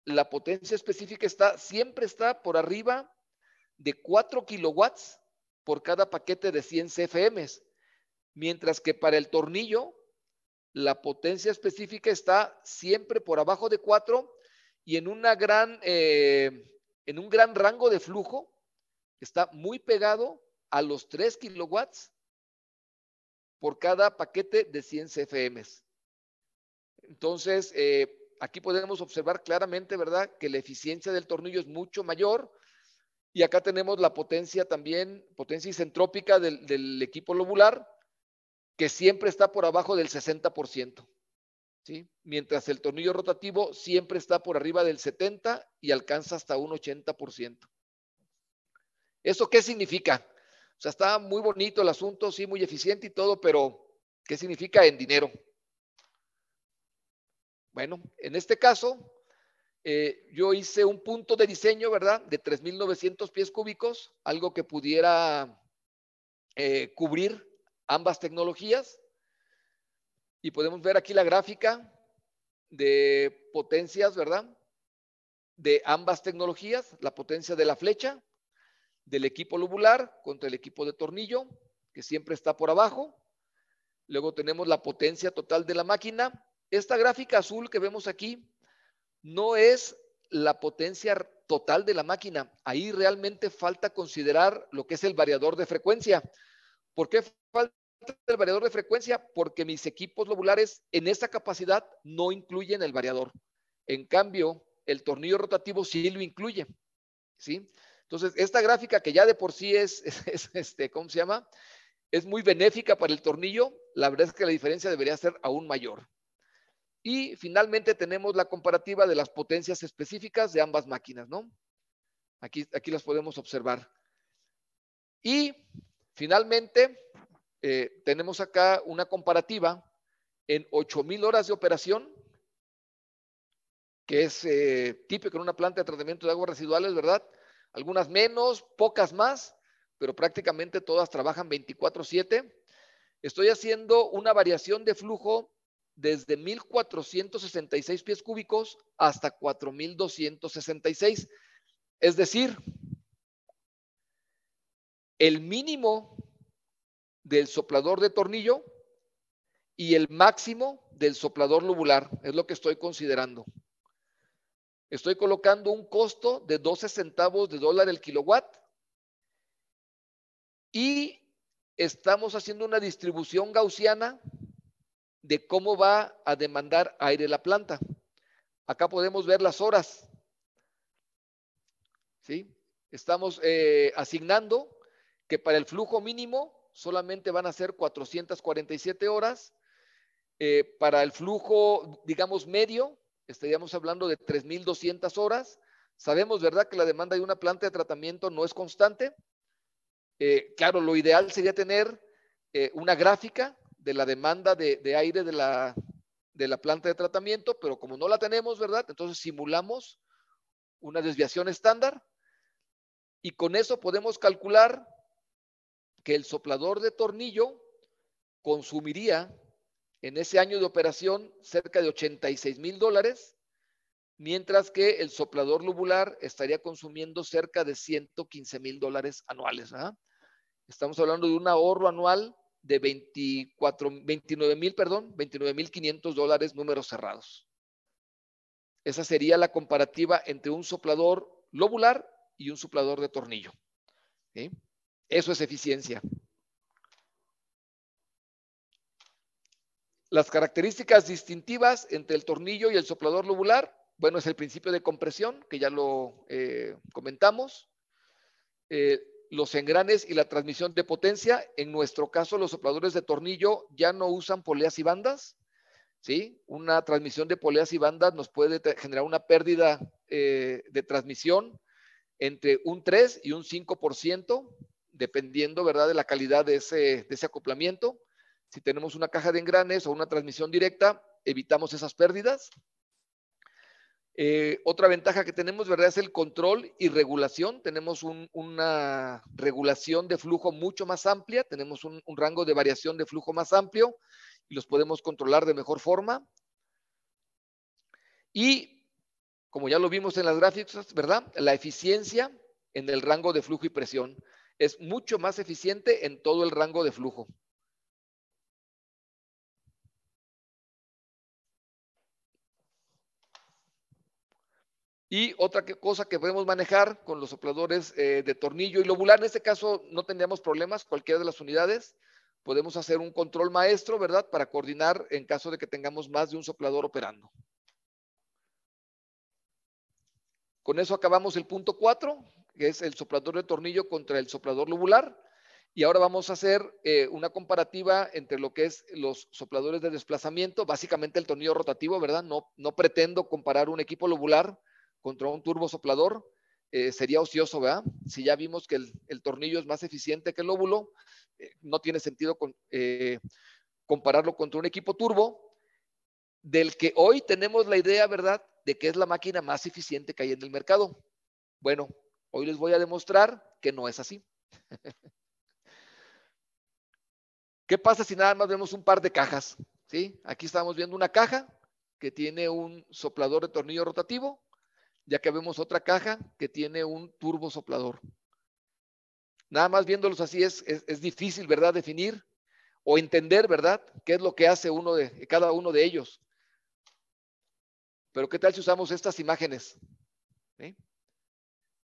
[SPEAKER 3] la potencia específica siempre está por arriba de 4 kilowatts por cada paquete de 100 CFMs, mientras que para el tornillo la potencia específica está siempre por abajo de 4 y en un gran rango de flujo está muy pegado a los 3 kilowatts por cada paquete de 100 CFMs. Entonces, aquí podemos observar claramente, ¿verdad?, que la eficiencia del tornillo es mucho mayor. Y acá tenemos la potencia también, potencia isentrópica del equipo lobular, que siempre está por abajo del 60%, ¿sí? Mientras el tornillo rotativo siempre está por arriba del 70% y alcanza hasta un 80%. ¿Eso qué significa? O sea, está muy bonito el asunto, sí, muy eficiente y todo, pero ¿qué significa en dinero? Bueno, en este caso, yo hice un punto de diseño, ¿verdad?, de 3,900 pies cúbicos, algo que pudiera cubrir ambas tecnologías. Y podemos ver aquí la gráfica de potencias, ¿verdad?, de ambas tecnologías, la potencia de la flecha, del equipo lobular contra el equipo de tornillo, que siempre está por abajo. Luego tenemos la potencia total de la máquina. Esta gráfica azul que vemos aquí no es la potencia total de la máquina. Ahí realmente falta considerar lo que es el variador de frecuencia. ¿Por qué falta el variador de frecuencia? Porque mis equipos lobulares en esa capacidad no incluyen el variador. En cambio, el tornillo rotativo sí lo incluye, ¿sí? Entonces, esta gráfica que ya de por sí ¿cómo se llama?, es muy benéfica para el tornillo, la verdad es que la diferencia debería ser aún mayor. Y finalmente tenemos la comparativa de las potencias específicas de ambas máquinas, ¿no? Aquí las podemos observar. Y finalmente tenemos acá una comparativa en 8,000 horas de operación, que es típico en una planta de tratamiento de aguas residuales, ¿verdad? Algunas menos, pocas más, pero prácticamente todas trabajan 24/7. Estoy haciendo una variación de flujo desde 1,466 pies cúbicos hasta 4,266. Es decir, el mínimo del soplador de tornillo y el máximo del soplador lobular, es lo que estoy considerando. Estoy colocando un costo de 12 centavos de dólar el kilowatt y estamos haciendo una distribución gaussiana de cómo va a demandar aire la planta. Acá podemos ver las horas, ¿sí? Estamos asignando que para el flujo mínimo solamente van a ser 447 horas. Para el flujo, digamos, medio, estaríamos hablando de 3,200 horas. Sabemos, ¿verdad?, que la demanda de una planta de tratamiento no es constante. Claro, lo ideal sería tener una gráfica de la demanda de aire de la planta de tratamiento, pero como no la tenemos, ¿verdad?, entonces simulamos una desviación estándar y con eso podemos calcular que el soplador de tornillo consumiría en ese año de operación cerca de $86,000, mientras que el soplador lobular estaría consumiendo cerca de $115,000 anuales, ¿verdad? Estamos hablando de un ahorro anual de $29,500, números cerrados. Esa sería la comparativa entre un soplador lobular y un soplador de tornillo. ¿Sí? Eso es eficiencia. Las características distintivas entre el tornillo y el soplador lobular, bueno, es el principio de compresión, que ya lo comentamos. Los engranes y la transmisión de potencia. En nuestro caso, los sopladores de tornillo ya no usan poleas y bandas. ¿Sí? Una transmisión de poleas y bandas nos puede generar una pérdida de transmisión entre un 3 y un 5%, dependiendo, ¿verdad?, de la calidad de ese acoplamiento. Si tenemos una caja de engranes o una transmisión directa, evitamos esas pérdidas. Otra ventaja que tenemos, ¿verdad?, es el control y regulación. Tenemos una regulación de flujo mucho más amplia, tenemos un rango de variación de flujo más amplio y los podemos controlar de mejor forma. Y, como ya lo vimos en las gráficas, ¿verdad?, la eficiencia en el rango de flujo y presión es mucho más eficiente en todo el rango de flujo. Y otra cosa que podemos manejar con los sopladores de tornillo y lobular, en este caso no tendríamos problemas, cualquiera de las unidades, podemos hacer un control maestro, ¿verdad?, para coordinar en caso de que tengamos más de un soplador operando. Con eso acabamos el punto 4, que es el soplador de tornillo contra el soplador lobular. Y ahora vamos a hacer una comparativa entre lo que es los sopladores de desplazamiento, básicamente el tornillo rotativo, ¿verdad? No pretendo comparar un equipo lobular contra un turbosoplador, sería ocioso, ¿verdad? Si ya vimos que el tornillo es más eficiente que el lóbulo, no tiene sentido compararlo contra un equipo turbo, del que hoy tenemos la idea, ¿verdad?, de que es la máquina más eficiente que hay en el mercado. Bueno, hoy les voy a demostrar que no es así. ¿Qué pasa si nada más vemos un par de cajas? ¿Sí? Aquí estamos viendo una caja que tiene un soplador de tornillo rotativo, ya que vemos otra caja que tiene un turbosoplador. Nada más viéndolos así es difícil, ¿verdad?, definir o entender, ¿verdad?, qué es lo que hace cada uno de ellos. Pero ¿qué tal si usamos estas imágenes? ¿Sí?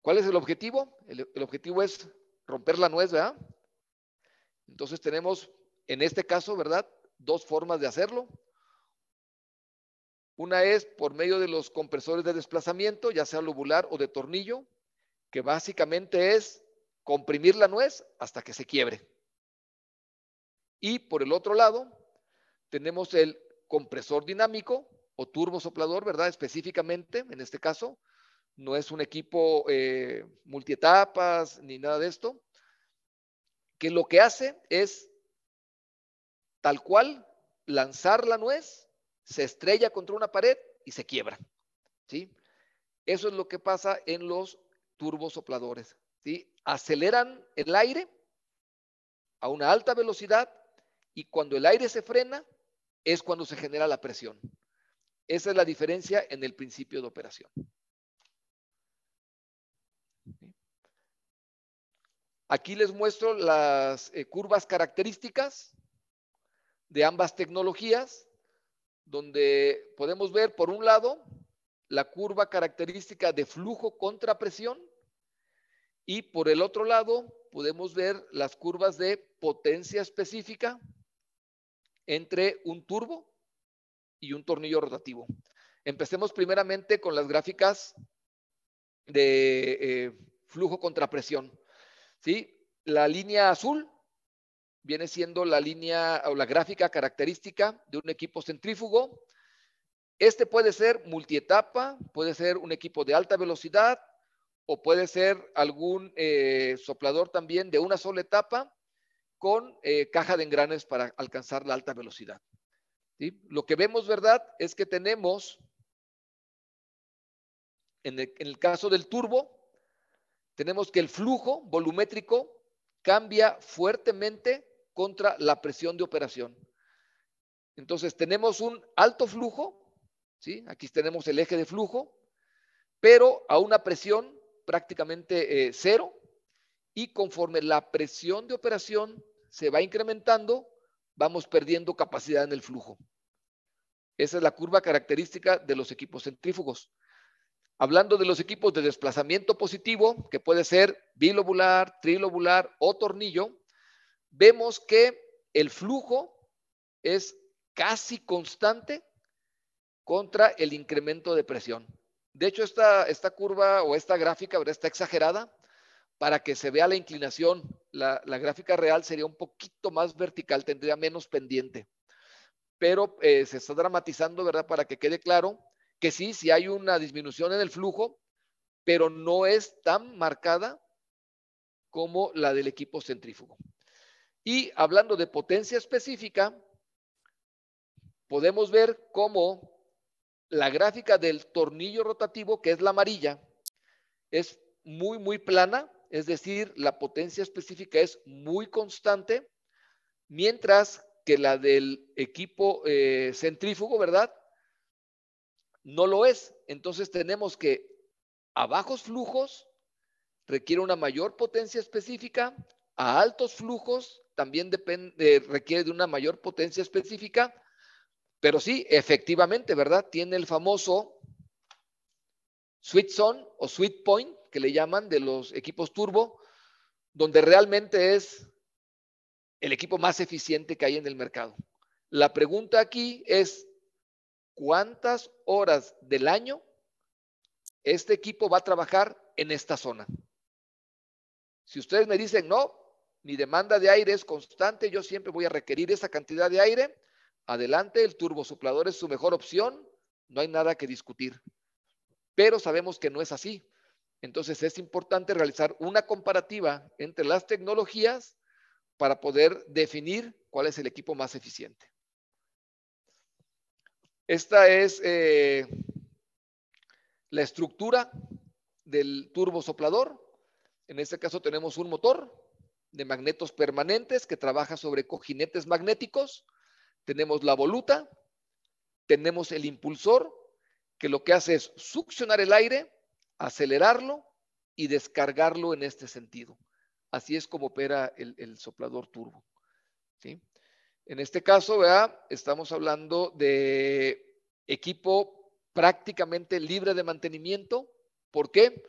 [SPEAKER 3] ¿Cuál es el objetivo? El objetivo es romper la nuez, ¿verdad? Entonces tenemos, en este caso, ¿verdad?, dos formas de hacerlo. Una es por medio de los compresores de desplazamiento, ya sea lobular o de tornillo, que básicamente es comprimir la nuez hasta que se quiebre. Y por el otro lado, tenemos el compresor dinámico o turbosoplador, ¿verdad? Específicamente, en este caso, no es un equipo multietapas ni nada de esto, que lo que hace es tal cual lanzar la nuez, se estrella contra una pared y se quiebra, ¿sí? Eso es lo que pasa en los turbosopladores, ¿sí? Aceleran el aire a una alta velocidad y cuando el aire se frena es cuando se genera la presión. Esa es la diferencia en el principio de operación. Aquí les muestro las curvas características de ambas tecnologías, donde podemos ver, por un lado, la curva característica de flujo contra presión y por el otro lado podemos ver las curvas de potencia específica entre un turbo y un tornillo rotativo. Empecemos primeramente con las gráficas de flujo contra presión, ¿sí? La línea azul viene siendo la línea o la gráfica característica de un equipo centrífugo. Este puede ser multietapa, puede ser un equipo de alta velocidad o puede ser algún soplador también de una sola etapa con caja de engranes para alcanzar la alta velocidad. ¿Sí? Lo que vemos, ¿verdad? Es que tenemos, en el caso del turbo, tenemos que el flujo volumétrico cambia fuertemente contra la presión de operación. Entonces tenemos un alto flujo, ¿sí? Aquí tenemos el eje de flujo, pero a una presión prácticamente cero, y conforme la presión de operación se va incrementando, vamos perdiendo capacidad en el flujo. Esa es la curva característica de los equipos centrífugos. Hablando de los equipos de desplazamiento positivo, que puede ser bilobular, trilobular o tornillo, vemos que el flujo es casi constante contra el incremento de presión. De hecho, esta curva o esta gráfica, ¿verdad?, está exagerada para que se vea la inclinación. La gráfica real sería un poquito más vertical, tendría menos pendiente. Pero se está dramatizando, ¿verdad?, para que quede claro que sí hay una disminución en el flujo, pero no es tan marcada como la del equipo centrífugo. Y hablando de potencia específica, podemos ver cómo la gráfica del tornillo rotativo, que es la amarilla, es muy plana, es decir, la potencia específica es muy constante, mientras que la del equipo centrífugo, ¿verdad?, no lo es. Entonces tenemos que a bajos flujos requiere una mayor potencia específica, a altos flujos también requiere de una mayor potencia específica, pero sí, efectivamente, ¿verdad?, tiene el famoso sweet zone o sweet point, que le llaman, de los equipos turbo, donde realmente es el equipo más eficiente que hay en el mercado. La pregunta aquí es, ¿cuántas horas del año este equipo va a trabajar en esta zona? Si ustedes me dicen, no, mi demanda de aire es constante, yo siempre voy a requerir esa cantidad de aire, adelante, el turbosoplador es su mejor opción, no hay nada que discutir. Pero sabemos que no es así. Entonces es importante realizar una comparativa entre las tecnologías para poder definir cuál es el equipo más eficiente. Esta es la estructura del turbosoplador. En este caso tenemos un motor de magnetos permanentes que trabaja sobre cojinetes magnéticos. Tenemos la voluta, tenemos el impulsor, que lo que hace es succionar el aire, acelerarlo y descargarlo en este sentido. Así es como opera el soplador turbo, ¿sí? En este caso, ¿verdad?, estamos hablando de equipo prácticamente libre de mantenimiento. ¿Por qué?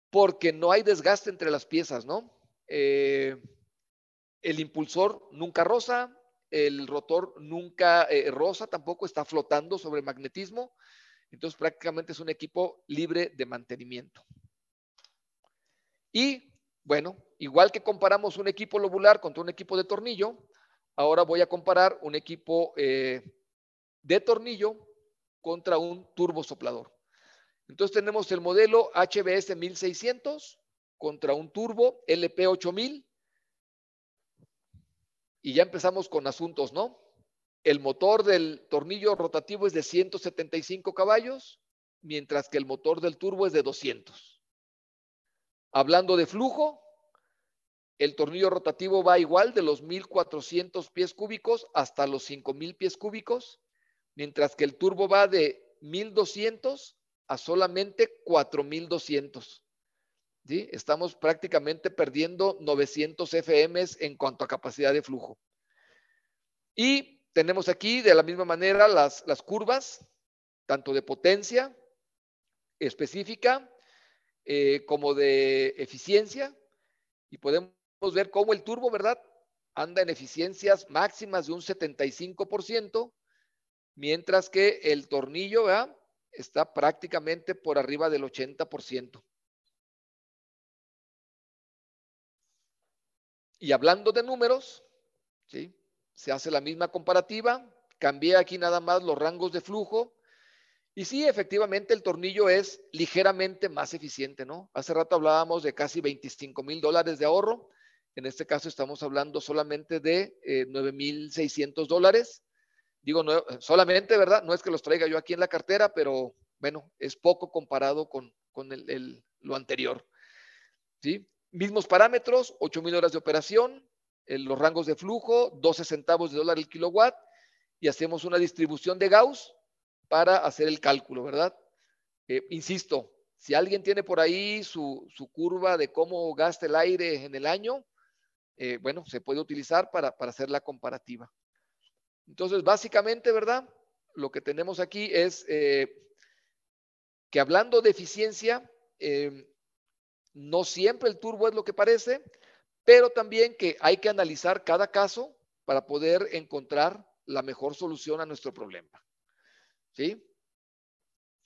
[SPEAKER 3] Porque no hay desgaste entre las piezas, ¿no? El impulsor nunca roza, el rotor nunca roza, tampoco está flotando sobre magnetismo. Entonces prácticamente es un equipo libre de mantenimiento. Y bueno, igual que comparamos un equipo lobular contra un equipo de tornillo, ahora voy a comparar un equipo de tornillo contra un turbosoplador. Entonces tenemos el modelo HBS 1600 contra un turbo LP 8000. Y ya empezamos con asuntos, ¿no? El motor del tornillo rotativo es de 175 caballos, mientras que el motor del turbo es de 200. Hablando de flujo, el tornillo rotativo va igual de los 1400 pies cúbicos hasta los 5000 pies cúbicos, mientras que el turbo va de 1200 a solamente 4200. ¿Sí? Estamos prácticamente perdiendo 900 FM en cuanto a capacidad de flujo. Y tenemos aquí de la misma manera las curvas, tanto de potencia específica como de eficiencia, y podemos ver cómo el turbo, ¿verdad?, anda en eficiencias máximas de un 75%, mientras que el tornillo, ¿verdad?, está prácticamente por arriba del 80%. Y hablando de números, ¿sí? Se hace la misma comparativa, cambié aquí nada más los rangos de flujo. Y sí, efectivamente el tornillo es ligeramente más eficiente, ¿no? Hace rato hablábamos de casi $25,000 de ahorro. En este caso estamos hablando solamente de $9,600. Digo, no, solamente, ¿verdad? No es que los traiga yo aquí en la cartera, pero bueno, es poco comparado con lo anterior, ¿sí? Mismos parámetros, 8,000 horas de operación, los rangos de flujo, 12 centavos de dólar el kilowatt, y hacemos una distribución de Gauss para hacer el cálculo, ¿verdad? Insisto, si alguien tiene por ahí su curva de cómo gasta el aire en el año, bueno, se puede utilizar para hacer la comparativa. Entonces, básicamente, ¿verdad? Lo que tenemos aquí es que hablando de eficiencia, no siempre el turbo es lo que parece, pero también que hay que analizar cada caso para poder encontrar la mejor solución a nuestro problema, ¿sí?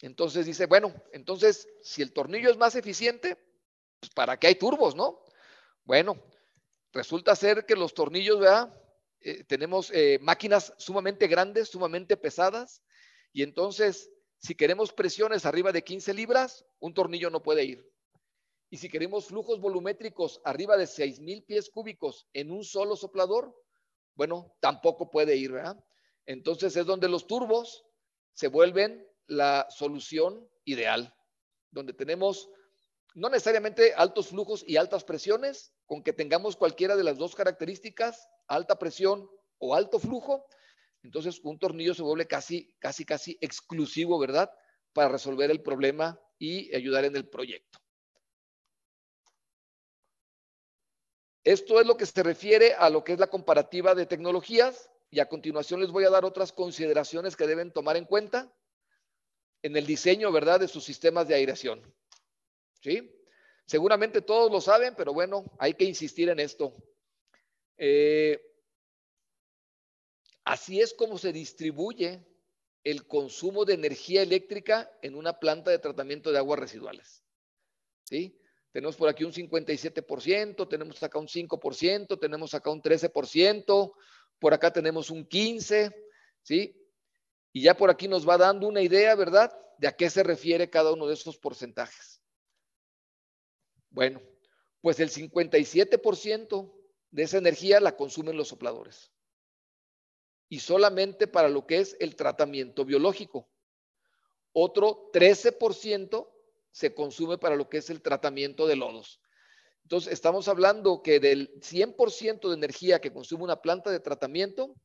[SPEAKER 3] Entonces dice, bueno, entonces si el tornillo es más eficiente, pues ¿para qué hay turbos, no? Bueno, resulta ser que los tornillos, ¿verdad? Tenemos máquinas sumamente grandes, sumamente pesadas, y entonces si queremos presiones arriba de 15 libras, un tornillo no puede ir. Y si queremos flujos volumétricos arriba de 6,000 pies cúbicos en un solo soplador, bueno, tampoco puede ir, ¿verdad? Entonces es donde los turbos se vuelven la solución ideal, donde tenemos no necesariamente altos flujos y altas presiones, con que tengamos cualquiera de las dos características, alta presión o alto flujo, entonces un tornillo se vuelve casi exclusivo, ¿verdad? Para resolver el problema y ayudar en el proyecto. Esto es lo que se refiere a lo que es la comparativa de tecnologías, y a continuación les voy a dar otras consideraciones que deben tomar en cuenta en el diseño, ¿verdad?, de sus sistemas de aireación. ¿Sí? Seguramente todos lo saben, pero bueno, hay que insistir en esto. Así es como se distribuye el consumo de energía eléctrica en una planta de tratamiento de aguas residuales. ¿Sí? Tenemos por aquí un 57%, tenemos acá un 5%, tenemos acá un 13%, por acá tenemos un 15%, ¿sí? Y ya por aquí nos va dando una idea, ¿verdad?, de a qué se refiere cada uno de esos porcentajes. Bueno, pues el 57% de esa energía la consumen los sopladores. Y solamente para lo que es el tratamiento biológico. Otro 13% se consume para lo que es el tratamiento de lodos. Entonces, estamos hablando que del 100% de energía que consume una planta de tratamiento,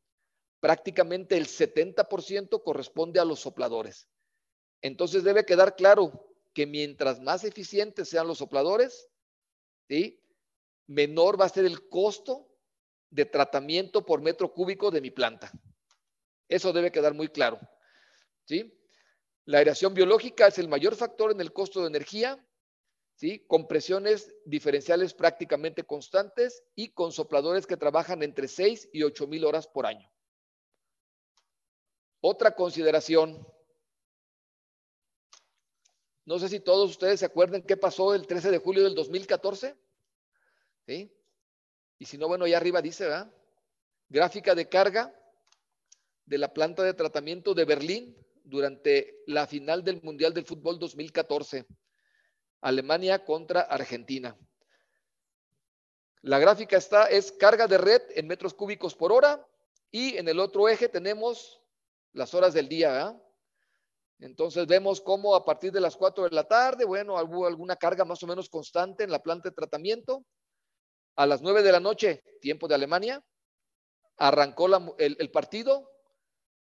[SPEAKER 3] prácticamente el 70% corresponde a los sopladores. Entonces, debe quedar claro que mientras más eficientes sean los sopladores, ¿sí?, menor va a ser el costo de tratamiento por metro cúbico de mi planta. Eso debe quedar muy claro, ¿sí? La aireación biológica es el mayor factor en el costo de energía, ¿sí?, con presiones diferenciales prácticamente constantes y con sopladores que trabajan entre 6 y 8,000 horas por año. Otra consideración. No sé si todos ustedes se acuerdan qué pasó el 13 de julio del 2014. ¿Sí? Y si no, bueno, allá arriba dice, ¿verdad? Gráfica de carga de la planta de tratamiento de Berlín durante la final del Mundial del Fútbol 2014. Alemania contra Argentina. La gráfica es carga de red en metros cúbicos por hora, y en el otro eje tenemos las horas del día, ¿verdad? Entonces vemos cómo a partir de las 4 de la tarde, bueno, hubo alguna carga más o menos constante en la planta de tratamiento. A las 9 de la noche, tiempo de Alemania, arrancó el partido.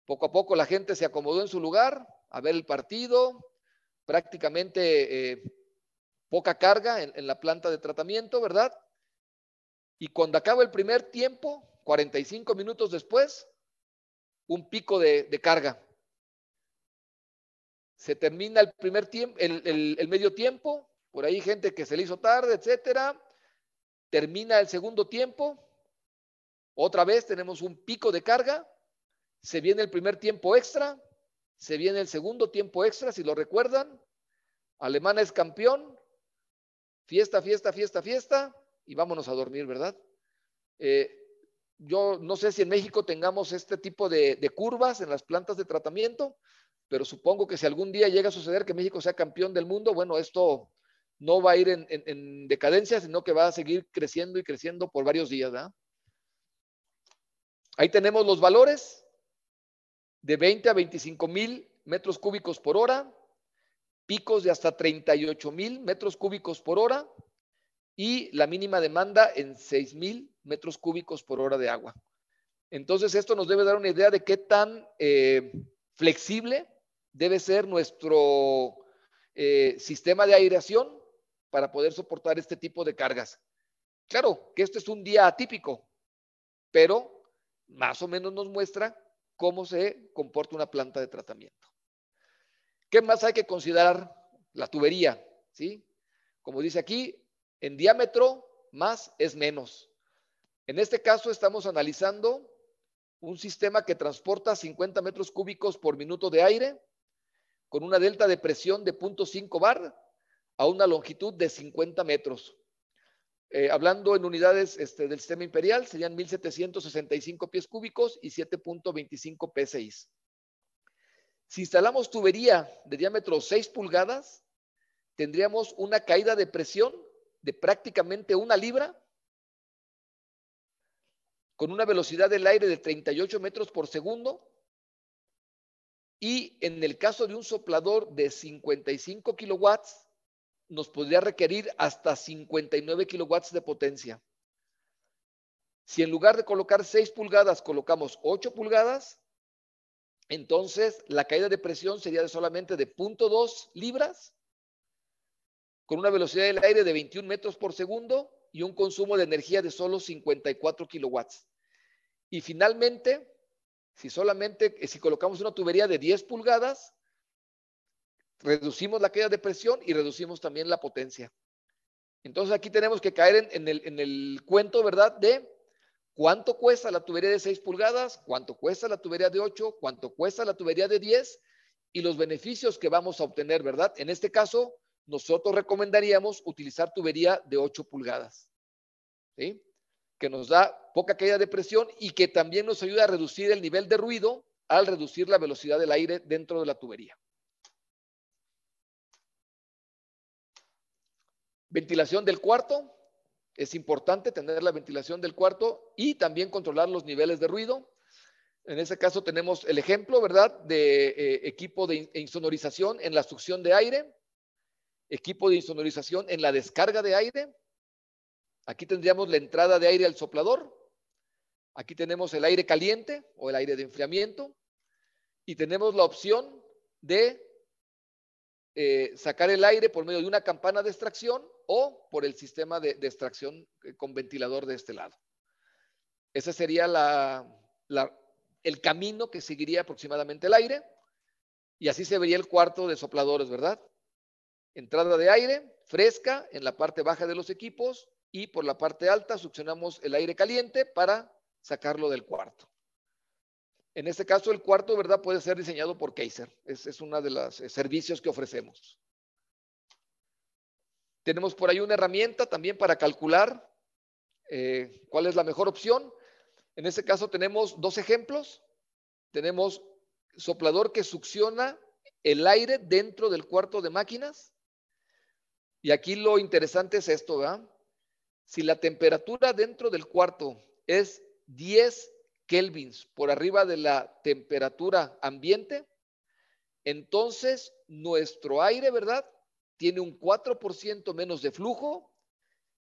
[SPEAKER 3] Poco a poco la gente se acomodó en su lugar a ver el partido. Prácticamente poca carga en la planta de tratamiento, ¿verdad? Y cuando acaba el primer tiempo, 45 minutos después, un pico de carga. Se termina el primer tiempo, el medio tiempo, por ahí gente que se le hizo tarde, etcétera. Termina el segundo tiempo, otra vez tenemos un pico de carga, se viene el primer tiempo extra, se viene el segundo tiempo extra, si lo recuerdan. Alemania es campeón, fiesta, fiesta, fiesta, fiesta, y vámonos a dormir, ¿verdad? Yo no sé si en México tengamos este tipo de curvas en las plantas de tratamiento, pero supongo que si algún día llega a suceder que México sea campeón del mundo, bueno, esto no va a ir en decadencia, sino que va a seguir creciendo y creciendo por varios días, ¿verdad? Ahí tenemos los valores de 20 a 25,000 metros cúbicos por hora, picos de hasta 38,000 metros cúbicos por hora y la mínima demanda en 6,000 metros cúbicos por hora de agua. Entonces, esto nos debe dar una idea de qué tan flexible debe ser nuestro sistema de aireación para poder soportar este tipo de cargas. Claro que este es un día atípico, pero más o menos nos muestra cómo se comporta una planta de tratamiento. ¿Qué más hay que considerar? La tubería, ¿sí? Como dice aquí, en diámetro más es menos. En este caso estamos analizando un sistema que transporta 50 metros cúbicos por minuto de aire con una delta de presión de 0.5 bar a una longitud de 50 metros. Hablando en unidades del sistema imperial, serían 1,765 pies cúbicos y 7.25 PSI. Si instalamos tubería de diámetro 6 pulgadas, tendríamos una caída de presión de prácticamente 1 libra con una velocidad del aire de 38 metros por segundo. Y en el caso de un soplador de 55 kilowatts, nos podría requerir hasta 59 kilowatts de potencia. Si en lugar de colocar 6 pulgadas, colocamos 8 pulgadas, entonces la caída de presión sería de solamente de 0.2 libras, con una velocidad del aire de 21 metros por segundo y un consumo de energía de solo 54 kilowatts. Y finalmente, si colocamos una tubería de 10 pulgadas, reducimos la caída de presión y reducimos también la potencia. Entonces aquí tenemos que caer en el cuento, ¿verdad? De cuánto cuesta la tubería de 6 pulgadas, cuánto cuesta la tubería de 8, cuánto cuesta la tubería de 10 y los beneficios que vamos a obtener, ¿verdad? En este caso, nosotros recomendaríamos utilizar tubería de 8 pulgadas, ¿sí? Que nos da poca caída de presión y que también nos ayuda a reducir el nivel de ruido al reducir la velocidad del aire dentro de la tubería. Ventilación del cuarto. Es importante tener la ventilación del cuarto y también controlar los niveles de ruido. En ese caso tenemos el ejemplo, ¿verdad? De equipo de insonorización en la succión de aire, equipo de insonorización en la descarga de aire. Aquí tendríamos la entrada de aire al soplador. Aquí tenemos el aire caliente o el aire de enfriamiento. Y tenemos la opción de sacar el aire por medio de una campana de extracción o por el sistema de extracción con ventilador de este lado. Ese sería el camino que seguiría aproximadamente el aire. Y así se vería el cuarto de sopladores, ¿verdad? Entrada de aire fresca en la parte baja de los equipos y por la parte alta succionamos el aire caliente para sacarlo del cuarto. En este caso, el cuarto, ¿verdad? Puede ser diseñado por Kaiser. Es uno de los servicios que ofrecemos. Tenemos por ahí una herramienta también para calcular cuál es la mejor opción. En este caso tenemos dos ejemplos. Tenemos soplador que succiona el aire dentro del cuarto de máquinas. Y aquí lo interesante es esto, ¿verdad? Si la temperatura dentro del cuarto es 10 kelvins por arriba de la temperatura ambiente, entonces nuestro aire, ¿verdad? Tiene un 4% menos de flujo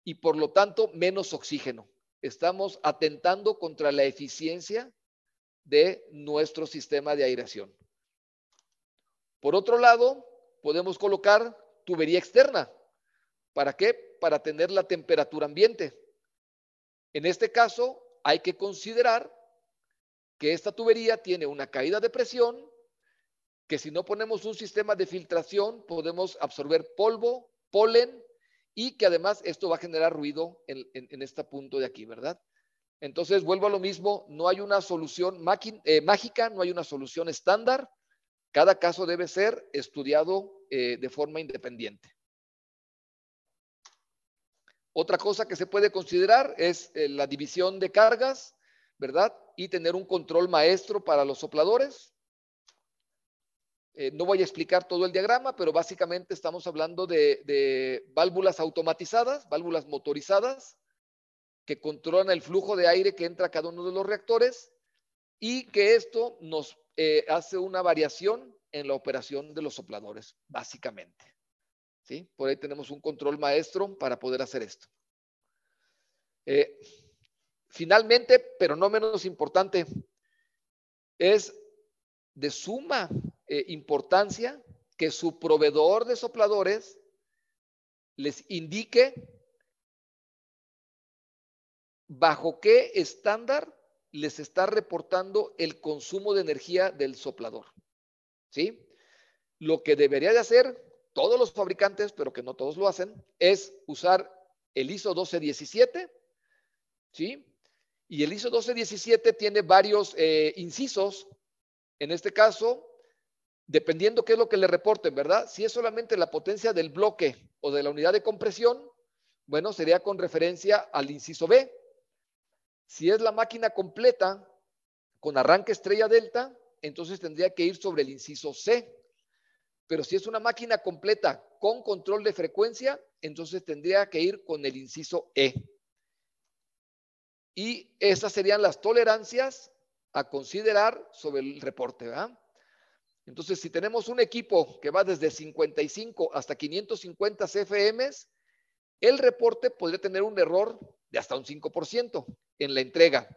[SPEAKER 3] y por lo tanto menos oxígeno. Estamos atentando contra la eficiencia de nuestro sistema de aireación. Por otro lado, podemos colocar tubería externa. ¿Para qué? Para tener la temperatura ambiente. En este caso, hay que considerar que esta tubería tiene una caída de presión, que si no ponemos un sistema de filtración, podemos absorber polvo, polen, y que además esto va a generar ruido en este punto de aquí, ¿verdad? Entonces, vuelvo a lo mismo, no hay una solución mágica, no hay una solución estándar. Cada caso debe ser estudiado de forma independiente. Otra cosa que se puede considerar es la división de cargas, ¿verdad? Y tener un control maestro para los sopladores. No voy a explicar todo el diagrama, pero básicamente estamos hablando de válvulas automatizadas, válvulas motorizadas, que controlan el flujo de aire que entra a cada uno de los reactores y que esto nos hace una variación en la operación de los sopladores, básicamente. ¿Sí? Por ahí tenemos un control maestro para poder hacer esto. Finalmente, pero no menos importante, es de suma importancia que su proveedor de sopladores les indique bajo qué estándar les está reportando el consumo de energía del soplador. ¿Sí? Lo que debería de hacer todos los fabricantes, pero que no todos lo hacen, es usar el ISO 1217, ¿sí? Y el ISO 1217 tiene varios incisos. En este caso, dependiendo qué es lo que le reporten, ¿verdad? Si es solamente la potencia del bloque o de la unidad de compresión, bueno, sería con referencia al inciso B. Si es la máquina completa con arranque estrella delta, entonces tendría que ir sobre el inciso C. Pero si es una máquina completa con control de frecuencia, entonces tendría que ir con el inciso E. Y esas serían las tolerancias a considerar sobre el reporte, ¿verdad? Entonces, si tenemos un equipo que va desde 55 hasta 550 CFMs, el reporte podría tener un error de hasta un 5% en la entrega.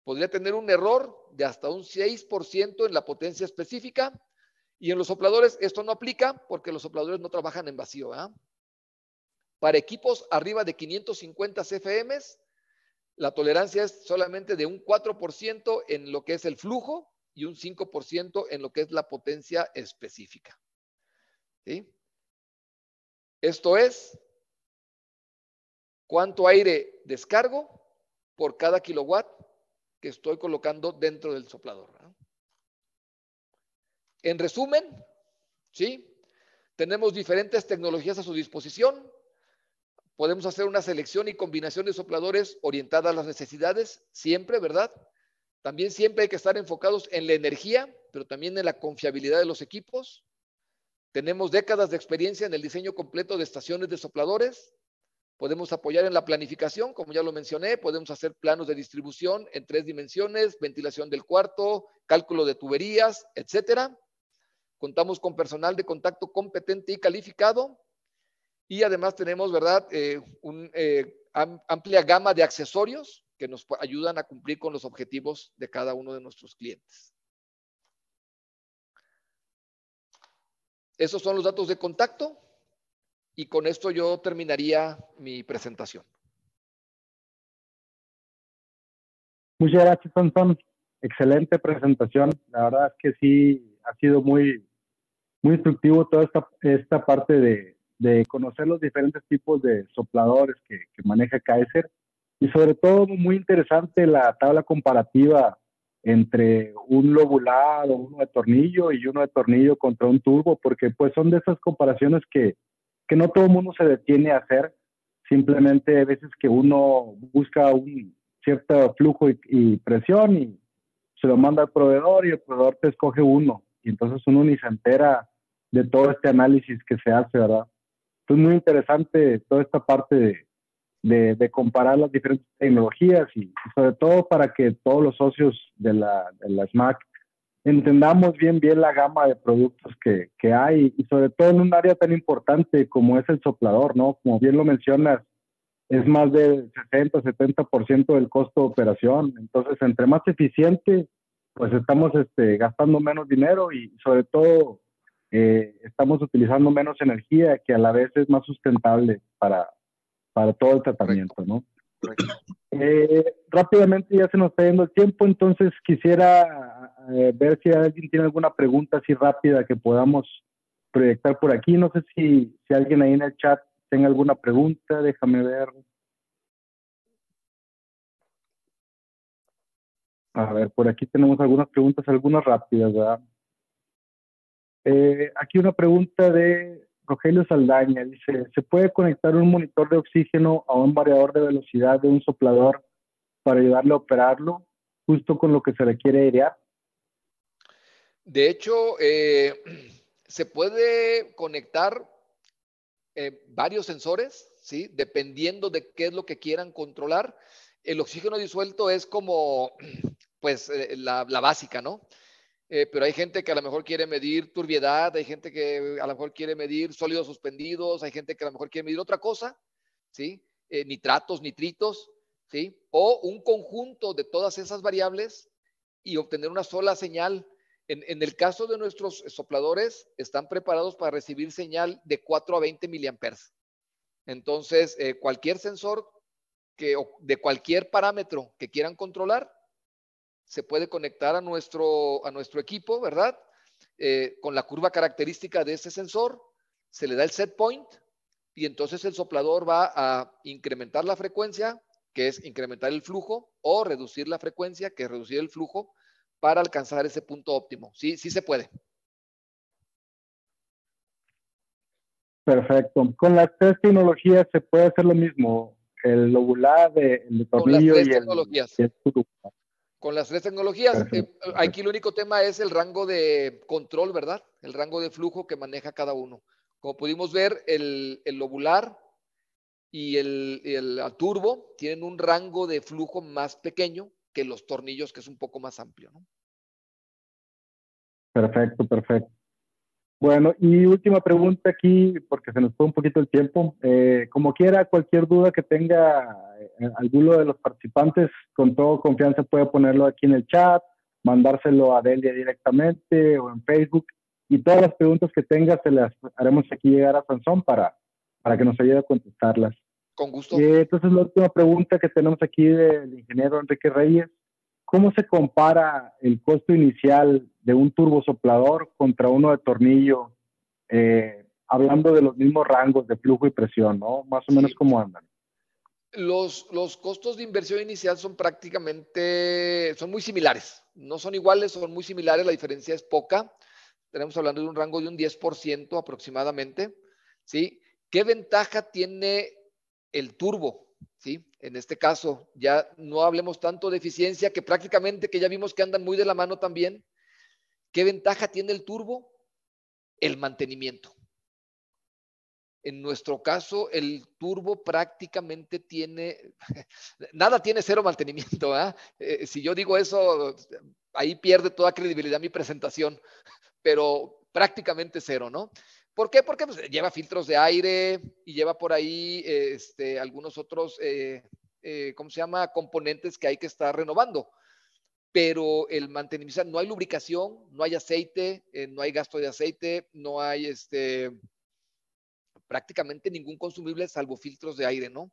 [SPEAKER 3] Podría tener un error de hasta un 6% en la potencia específica. Y en los sopladores esto no aplica porque los sopladores no trabajan en vacío, ¿verdad? Para equipos arriba de 550 CFMs, la tolerancia es solamente de un 4% en lo que es el flujo y un 5% en lo que es la potencia específica. ¿Sí? Esto es cuánto aire descargo por cada kilowatt que estoy colocando dentro del soplador, ¿verdad? En resumen, ¿sí? Tenemos diferentes tecnologías a su disposición. Podemos hacer una selección y combinación de sopladores orientada a las necesidades, siempre, ¿verdad? También siempre hay que estar enfocados en la energía, pero también en la confiabilidad de los equipos. Tenemos décadas de experiencia en el diseño completo de estaciones de sopladores. Podemos apoyar en la planificación, como ya lo mencioné. Podemos hacer planos de distribución en 3 dimensiones, ventilación del cuarto, cálculo de tuberías, etcétera. Contamos con personal de contacto competente y calificado. Y además tenemos, ¿verdad?, una amplia gama de accesorios que nos ayudan a cumplir con los objetivos de cada uno de nuestros clientes. Esos son los datos de contacto y con esto yo terminaría mi presentación.
[SPEAKER 1] Muchas gracias, Anton. Excelente presentación. La verdad es que sí, ha sido muy instructivo toda esta parte de conocer los diferentes tipos de sopladores que maneja Kaiser y sobre todo muy interesante la tabla comparativa entre un lobulado, uno de tornillo y uno de tornillo contra un turbo, porque pues son de esas comparaciones que no todo el mundo se detiene a hacer. Simplemente hay veces que uno busca un cierto flujo y presión y se lo manda al proveedor y el proveedor te escoge uno y entonces uno ni se entera de todo este análisis que se hace, ¿verdad? Entonces muy interesante toda esta parte de comparar las diferentes tecnologías y sobre todo para que todos los socios de la SMAC entendamos bien la gama de productos que hay y sobre todo en un área tan importante como es el soplador, ¿no? Como bien lo mencionas, es más del 60-70% del costo de operación. Entonces, entre más eficiente, pues estamos gastando menos dinero y sobre todo estamos utilizando menos energía, que a la vez es más sustentable para todo el tratamiento, ¿no? Rápidamente ya se nos está yendo el tiempo, entonces quisiera ver si alguien tiene alguna pregunta así rápida que podamos proyectar por aquí. No sé si alguien ahí en el chat tenga alguna pregunta, déjame ver. A ver, por aquí tenemos algunas preguntas, algunas rápidas, ¿verdad? Aquí una pregunta de Rogelio Saldaña dice, ¿se puede conectar un monitor de oxígeno a un variador de velocidad de un soplador para ayudarle a operarlo justo con lo que se le quiere airear?
[SPEAKER 3] De hecho, se puede conectar varios sensores, ¿sí? Dependiendo de qué es lo que quieran controlar. El oxígeno disuelto es como, pues, la básica, ¿no? Pero hay gente que a lo mejor quiere medir turbiedad, hay gente que a lo mejor quiere medir sólidos suspendidos, hay gente que a lo mejor quiere medir otra cosa, ¿sí? Nitratos, nitritos, ¿sí? O un conjunto de todas esas variables y obtener una sola señal. En el caso de nuestros sopladores, están preparados para recibir señal de 4 a 20 miliamperes. Entonces, cualquier sensor de cualquier parámetro que quieran controlar, se puede conectar a nuestro equipo, ¿verdad? Con la curva característica de ese sensor, se le da el set point y entonces el soplador va a incrementar la frecuencia, que es incrementar el flujo, o reducir la frecuencia, que es reducir el flujo, para alcanzar ese punto óptimo. Sí, sí se puede.
[SPEAKER 1] Perfecto. Con las tres tecnologías se puede hacer lo mismo, el lobular, el de
[SPEAKER 3] Con las
[SPEAKER 1] tornillo
[SPEAKER 3] tres
[SPEAKER 1] y
[SPEAKER 3] tecnologías.
[SPEAKER 1] el tubo.
[SPEAKER 3] Con las tres tecnologías,
[SPEAKER 1] Perfecto.
[SPEAKER 3] aquí el único tema es el rango de control, ¿verdad? El rango de flujo que maneja cada uno. Como pudimos ver, el lobular y el turbo tienen un rango de flujo más pequeño que los tornillos, que es un poco más amplio, ¿no?
[SPEAKER 1] Perfecto, perfecto. Bueno, y última pregunta aquí, porque se nos fue un poquito el tiempo. Como quiera, cualquier duda que tenga alguno de los participantes, con toda confianza puede ponerlo aquí en el chat, mandárselo a Delia directamente o en Facebook. Y todas las preguntas que tenga se las haremos aquí llegar a Sansón para que nos ayude a contestarlas.
[SPEAKER 3] Con gusto.
[SPEAKER 1] Entonces, la última pregunta que tenemos aquí del ingeniero Enrique Reyes. ¿Cómo se compara el costo inicial de un turbosoplador contra uno de tornillo? Hablando de los mismos rangos de flujo y presión, ¿no? Más o menos
[SPEAKER 3] Sí.
[SPEAKER 1] cómo andan.
[SPEAKER 3] Los costos de inversión inicial son son muy similares. No son iguales, son muy similares. La diferencia es poca. Tenemos hablando de un rango de un 10% aproximadamente, ¿sí? ¿Qué ventaja tiene el turbo? ¿Sí? En este caso, ya no hablemos tanto de eficiencia, que prácticamente que ya vimos que andan muy de la mano también. ¿Qué ventaja tiene el turbo? El mantenimiento. En nuestro caso, el turbo prácticamente nada tiene cero mantenimiento. Si yo digo eso, ahí pierde toda credibilidad mi presentación, pero prácticamente cero, ¿no? ¿Por qué? Porque pues, lleva filtros de aire y lleva por ahí algunos otros, ¿cómo se llama? Componentes que hay que estar renovando. Pero el mantenimiento, no hay lubricación, no hay aceite, no hay gasto de aceite, no hay prácticamente ningún consumible salvo filtros de aire, ¿no?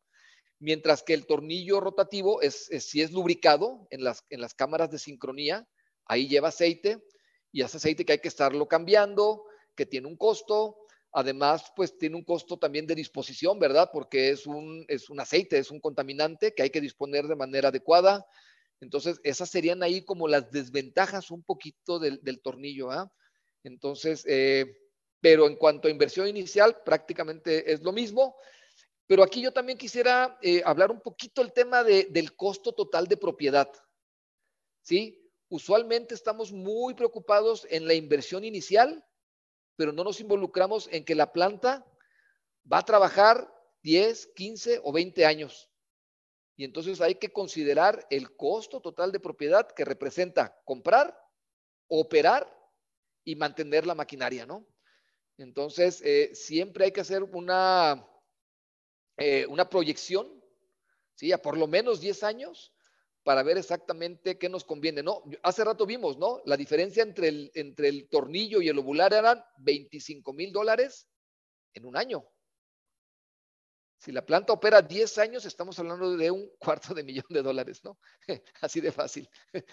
[SPEAKER 3] Mientras que el tornillo rotativo si es lubricado en las cámaras de sincronía, ahí lleva aceite y ese aceite que hay que estarlo cambiando, que tiene un costo. Además, pues tiene un costo también de disposición, ¿verdad? Porque es un aceite, es un contaminante que hay que disponer de manera adecuada. Entonces, esas serían ahí como las desventajas un poquito del tornillo, ¿ah? Entonces, pero en cuanto a inversión inicial, prácticamente es lo mismo. Pero aquí yo también quisiera hablar un poquito el tema del costo total de propiedad. ¿Sí? Usualmente estamos muy preocupados en la inversión inicial, pero no nos involucramos en que la planta va a trabajar 10, 15 o 20 años. Y entonces hay que considerar el costo total de propiedad que representa comprar, operar y mantener la maquinaria, ¿no? Entonces, siempre hay que hacer una proyección, ¿sí? A por lo menos 10 años para ver exactamente qué nos conviene, ¿no? Hace rato vimos, ¿no? La diferencia entre el tornillo y el ovular eran $25,000 en un año. Si la planta opera 10 años, estamos hablando de $250,000, ¿no? Así de fácil,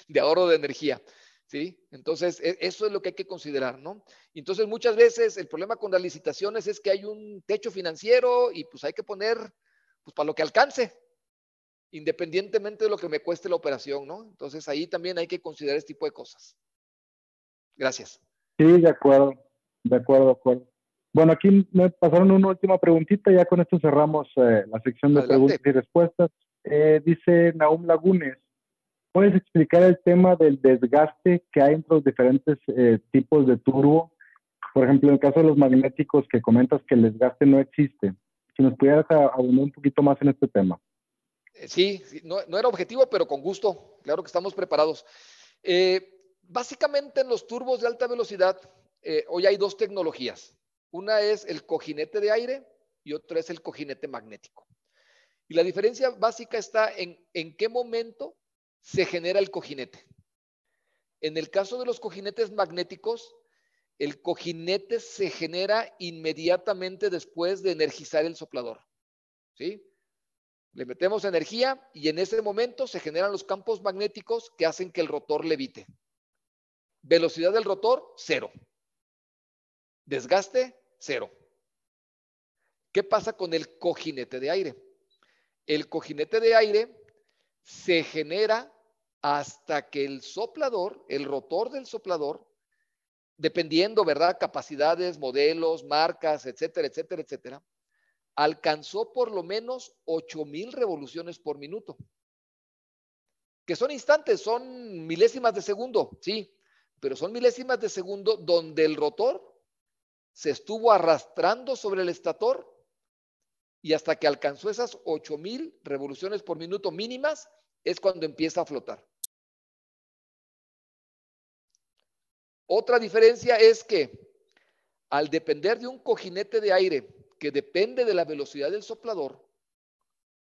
[SPEAKER 3] de ahorro de energía, ¿sí? Entonces, eso es lo que hay que considerar, ¿no? Entonces, muchas veces el problema con las licitaciones es que hay un techo financiero y pues hay que poner, pues para lo que alcance, independientemente de lo que me cueste la operación, ¿no? Entonces, ahí también hay que considerar este tipo de cosas. Gracias.
[SPEAKER 1] Sí, de acuerdo, de acuerdo, de acuerdo. Bueno, aquí me pasaron una última preguntita, ya con esto cerramos la sección de
[SPEAKER 3] Adelante.
[SPEAKER 1] preguntas y respuestas. Dice Naum Lagunes, ¿puedes explicar el tema del desgaste que hay entre los diferentes tipos de turbo? Por ejemplo, en el caso de los magnéticos que comentas que el desgaste no existe. Si nos pudieras abundar un poquito más en este tema.
[SPEAKER 3] Sí, sí, no era objetivo, pero con gusto. Claro que estamos preparados. Básicamente en los turbos de alta velocidad, hoy hay dos tecnologías. Una es el cojinete de aire y otra es el cojinete magnético. Y la diferencia básica está en qué momento se genera el cojinete. En el caso de los cojinetes magnéticos, el cojinete se genera inmediatamente después de energizar el soplador. ¿Sí? Le metemos energía y en ese momento se generan los campos magnéticos que hacen que el rotor levite. Velocidad del rotor, 0. Desgaste, 0. ¿Qué pasa con el cojinete de aire? El cojinete de aire se genera hasta que el soplador, el rotor del soplador, dependiendo, ¿verdad? Capacidades, modelos, marcas, etcétera, etcétera, etcétera, alcanzó por lo menos 8,000 revoluciones por minuto. Que son instantes, son milésimas de segundo, sí, pero son milésimas de segundo donde el rotor se estuvo arrastrando sobre el estator y hasta que alcanzó esas 8,000 revoluciones por minuto mínimas es cuando empieza a flotar. Otra diferencia es que al depender de un cojinete de aire que depende de la velocidad del soplador,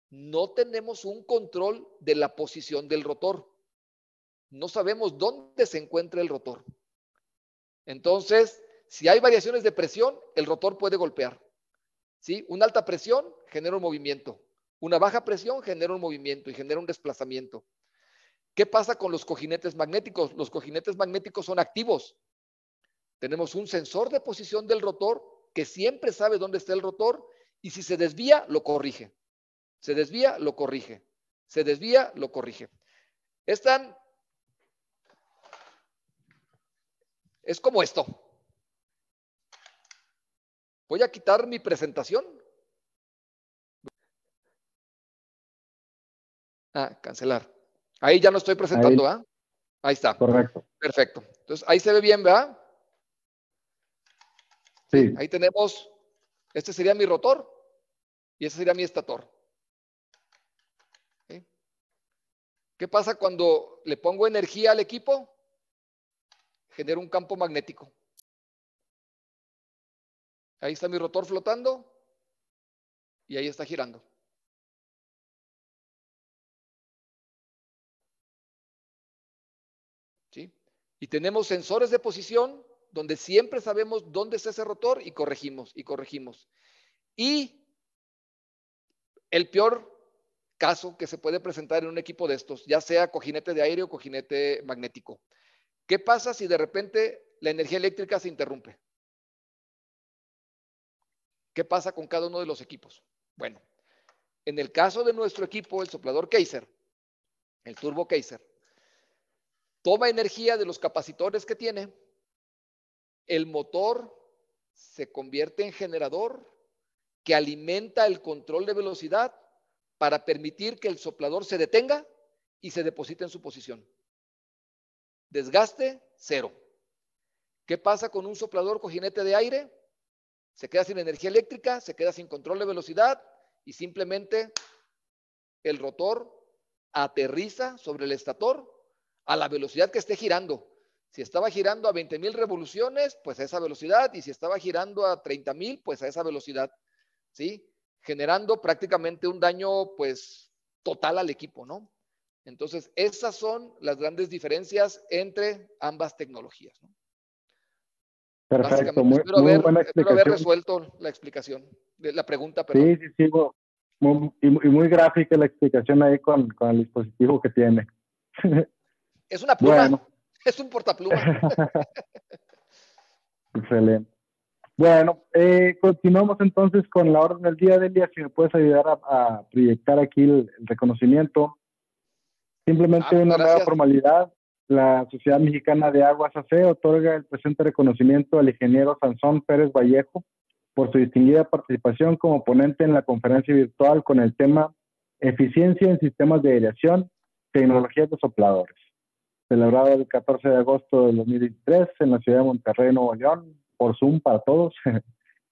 [SPEAKER 3] no tenemos un control de la posición del rotor. No sabemos dónde se encuentra el rotor. Entonces, si hay variaciones de presión, el rotor puede golpear. ¿Sí? Una alta presión genera un movimiento. Una baja presión genera un movimiento y genera un desplazamiento. ¿Qué pasa con los cojinetes magnéticos? Los cojinetes magnéticos son activos. Tenemos un sensor de posición del rotor que siempre sabe dónde está el rotor y si se desvía, lo corrige. Se desvía, lo corrige. Se desvía, lo corrige. Es como esto. Voy a quitar mi presentación. Cancelar. Ahí ya no estoy presentando, ¿verdad? Ahí está.
[SPEAKER 1] Correcto.
[SPEAKER 3] Perfecto. Entonces, ahí se ve bien, ¿verdad?
[SPEAKER 1] Sí.
[SPEAKER 3] Ahí tenemos, este sería mi rotor y este sería mi estator. ¿Sí? ¿Qué pasa cuando le pongo energía al equipo? Genera un campo magnético. Ahí está mi rotor flotando y ahí está girando. ¿Sí? Y tenemos sensores de posición donde siempre sabemos dónde está ese rotor y corregimos y corregimos. Y el peor caso que se puede presentar en un equipo de estos, ya sea cojinete de aire o cojinete magnético. ¿Qué pasa si de repente la energía eléctrica se interrumpe? ¿Qué pasa con cada uno de los equipos? Bueno, en el caso de nuestro equipo, el soplador Kaiser, el turbo Kaiser, toma energía de los capacitores que tiene, el motor se convierte en generador que alimenta el control de velocidad para permitir que el soplador se detenga y se deposite en su posición. Desgaste, 0. ¿Qué pasa con un soplador cojinete de aire? Se queda sin energía eléctrica, se queda sin control de velocidad y simplemente el rotor aterriza sobre el estator a la velocidad que esté girando. Si estaba girando a 20,000 revoluciones, pues a esa velocidad, y si estaba girando a 30,000, pues a esa velocidad, ¿sí? Generando prácticamente un daño, pues, total al equipo, ¿no? Entonces, esas son las grandes diferencias entre ambas tecnologías, ¿no?
[SPEAKER 1] Perfecto,
[SPEAKER 3] Básicamente,
[SPEAKER 1] muy buena
[SPEAKER 3] espero haber
[SPEAKER 1] explicación.
[SPEAKER 3] resuelto la explicación, la pregunta, perdón.
[SPEAKER 1] Sí, sí, sí, y muy gráfica la explicación ahí con el dispositivo que tiene.
[SPEAKER 3] Es una pluma,
[SPEAKER 1] bueno.
[SPEAKER 3] Es un portapluma.
[SPEAKER 1] Excelente. Bueno, continuamos entonces con la orden del día, Delia, si me puedes ayudar a proyectar aquí el reconocimiento. Simplemente una mera
[SPEAKER 3] Gracias.
[SPEAKER 1] formalidad. La Sociedad Mexicana de Aguas AC otorga el presente reconocimiento al ingeniero Sansón Pérez Vallejo por su distinguida participación como ponente en la conferencia virtual con el tema Eficiencia en sistemas de aireación, tecnologías de sopladores, celebrado el 14 de agosto del 2023 en la ciudad de Monterrey, Nuevo León, por Zoom para todos,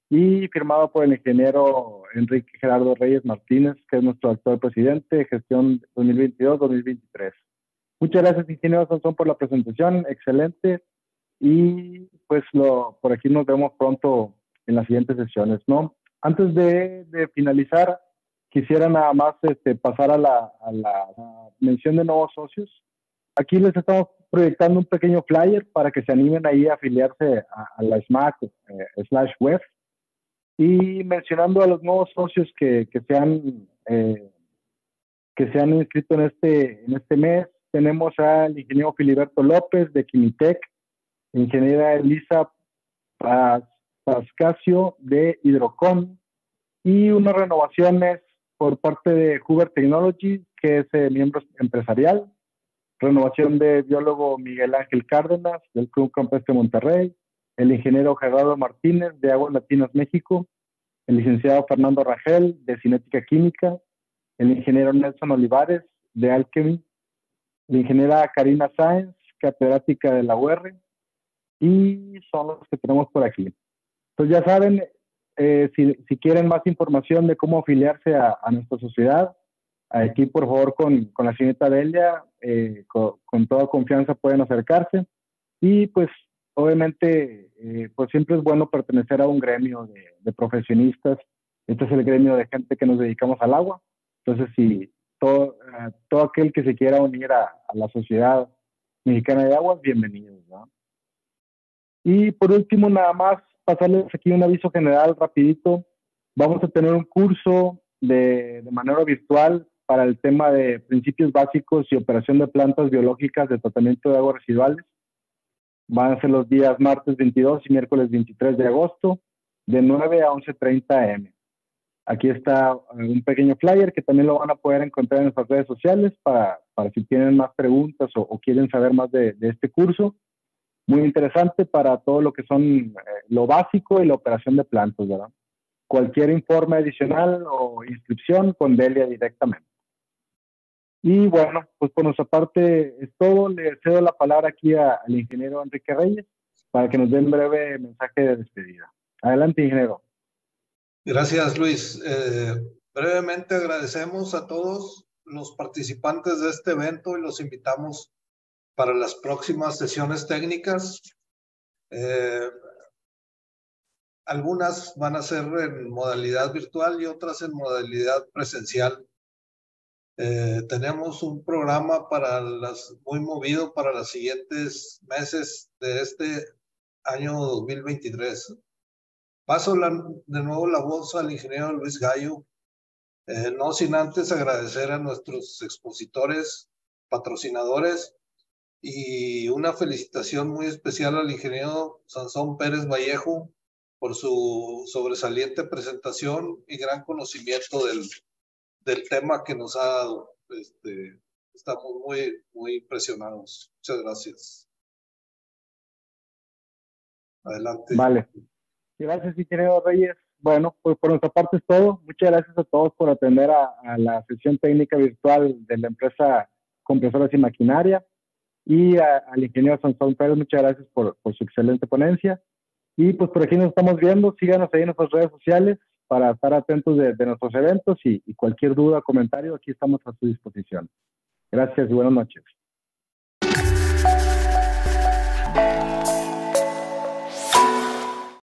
[SPEAKER 1] y firmado por el ingeniero Enrique Gerardo Reyes Martínez, que es nuestro actual presidente de gestión 2022-2023. Muchas gracias, ingeniero Sansón, por la presentación, excelente, y pues por aquí nos vemos pronto en las siguientes sesiones, ¿no? Antes de finalizar, quisiera nada más pasar a la mención de nuevos socios. Aquí les estamos proyectando un pequeño flyer para que se animen ahí a afiliarse a la SMAC /web, y mencionando a los nuevos socios que se han inscrito en este mes. Tenemos al ingeniero Filiberto López de Quimitec, ingeniera Elisa Pascasio de Hidrocon, y unas renovaciones por parte de Huber Technology, que es miembro empresarial. Renovación de biólogo Miguel Ángel Cárdenas del Club Campestre Monterrey, el ingeniero Gerardo Martínez de Aguas Latinas México, el licenciado Fernando Rangel de Cinética Química, el ingeniero Nelson Olivares de Alchemy, la ingeniera Karina Sáenz, catedrática de la UR, y son los que tenemos por aquí. Entonces ya saben, si quieren más información de cómo afiliarse a nuestra sociedad, aquí por favor con la señorita Delia, con toda confianza pueden acercarse, y pues obviamente pues siempre es bueno pertenecer a un gremio de profesionistas. Este es el gremio de gente que nos dedicamos al agua. Entonces, si todo aquel que se quiera unir a la Sociedad Mexicana de Aguas, bienvenidos, ¿no? Y por último, nada más pasarles aquí un aviso general rapidito. Vamos a tener un curso de manera virtual para el tema de principios básicos y operación de plantas biológicas de tratamiento de aguas residuales. Van a ser los días martes 22 y miércoles 23 de agosto, de 9 a 11:30 am. Aquí está un pequeño flyer que también lo van a poder encontrar en nuestras redes sociales para si tienen más preguntas o quieren saber más de este curso. Muy interesante para todo lo que son lo básico y la operación de plantas, ¿verdad? Cualquier informe adicional o inscripción con Delia directamente. Y bueno, pues por nuestra parte es todo. Le cedo la palabra aquí al ingeniero Enrique Reyes para que nos dé un breve mensaje de despedida. Adelante, ingeniero.
[SPEAKER 2] Gracias, Luis. Brevemente agradecemos a todos los participantes de este evento y los invitamos para las próximas sesiones técnicas. Algunas van a ser en modalidad virtual y otras en modalidad presencial. Tenemos un programa muy movido para los siguientes meses de este año 2023. Paso de nuevo la voz al ingeniero Luis Gallo, no sin antes agradecer a nuestros expositores, patrocinadores, y una felicitación muy especial al ingeniero Sansón Pérez Vallejo por su sobresaliente presentación y gran conocimiento del tema que nos ha dado. Estamos muy impresionados. Muchas gracias. Adelante.
[SPEAKER 1] Vale. Gracias, ingeniero Reyes. Bueno, pues por nuestra parte es todo. Muchas gracias a todos por atender a la sesión técnica virtual de la empresa Compresoras y Maquinaria, y al ingeniero Sansón Pérez, muchas gracias por su excelente ponencia. Y pues por aquí nos estamos viendo. Síganos ahí en nuestras redes sociales para estar atentos de nuestros eventos, y cualquier duda o comentario, aquí estamos a su disposición. Gracias y buenas noches.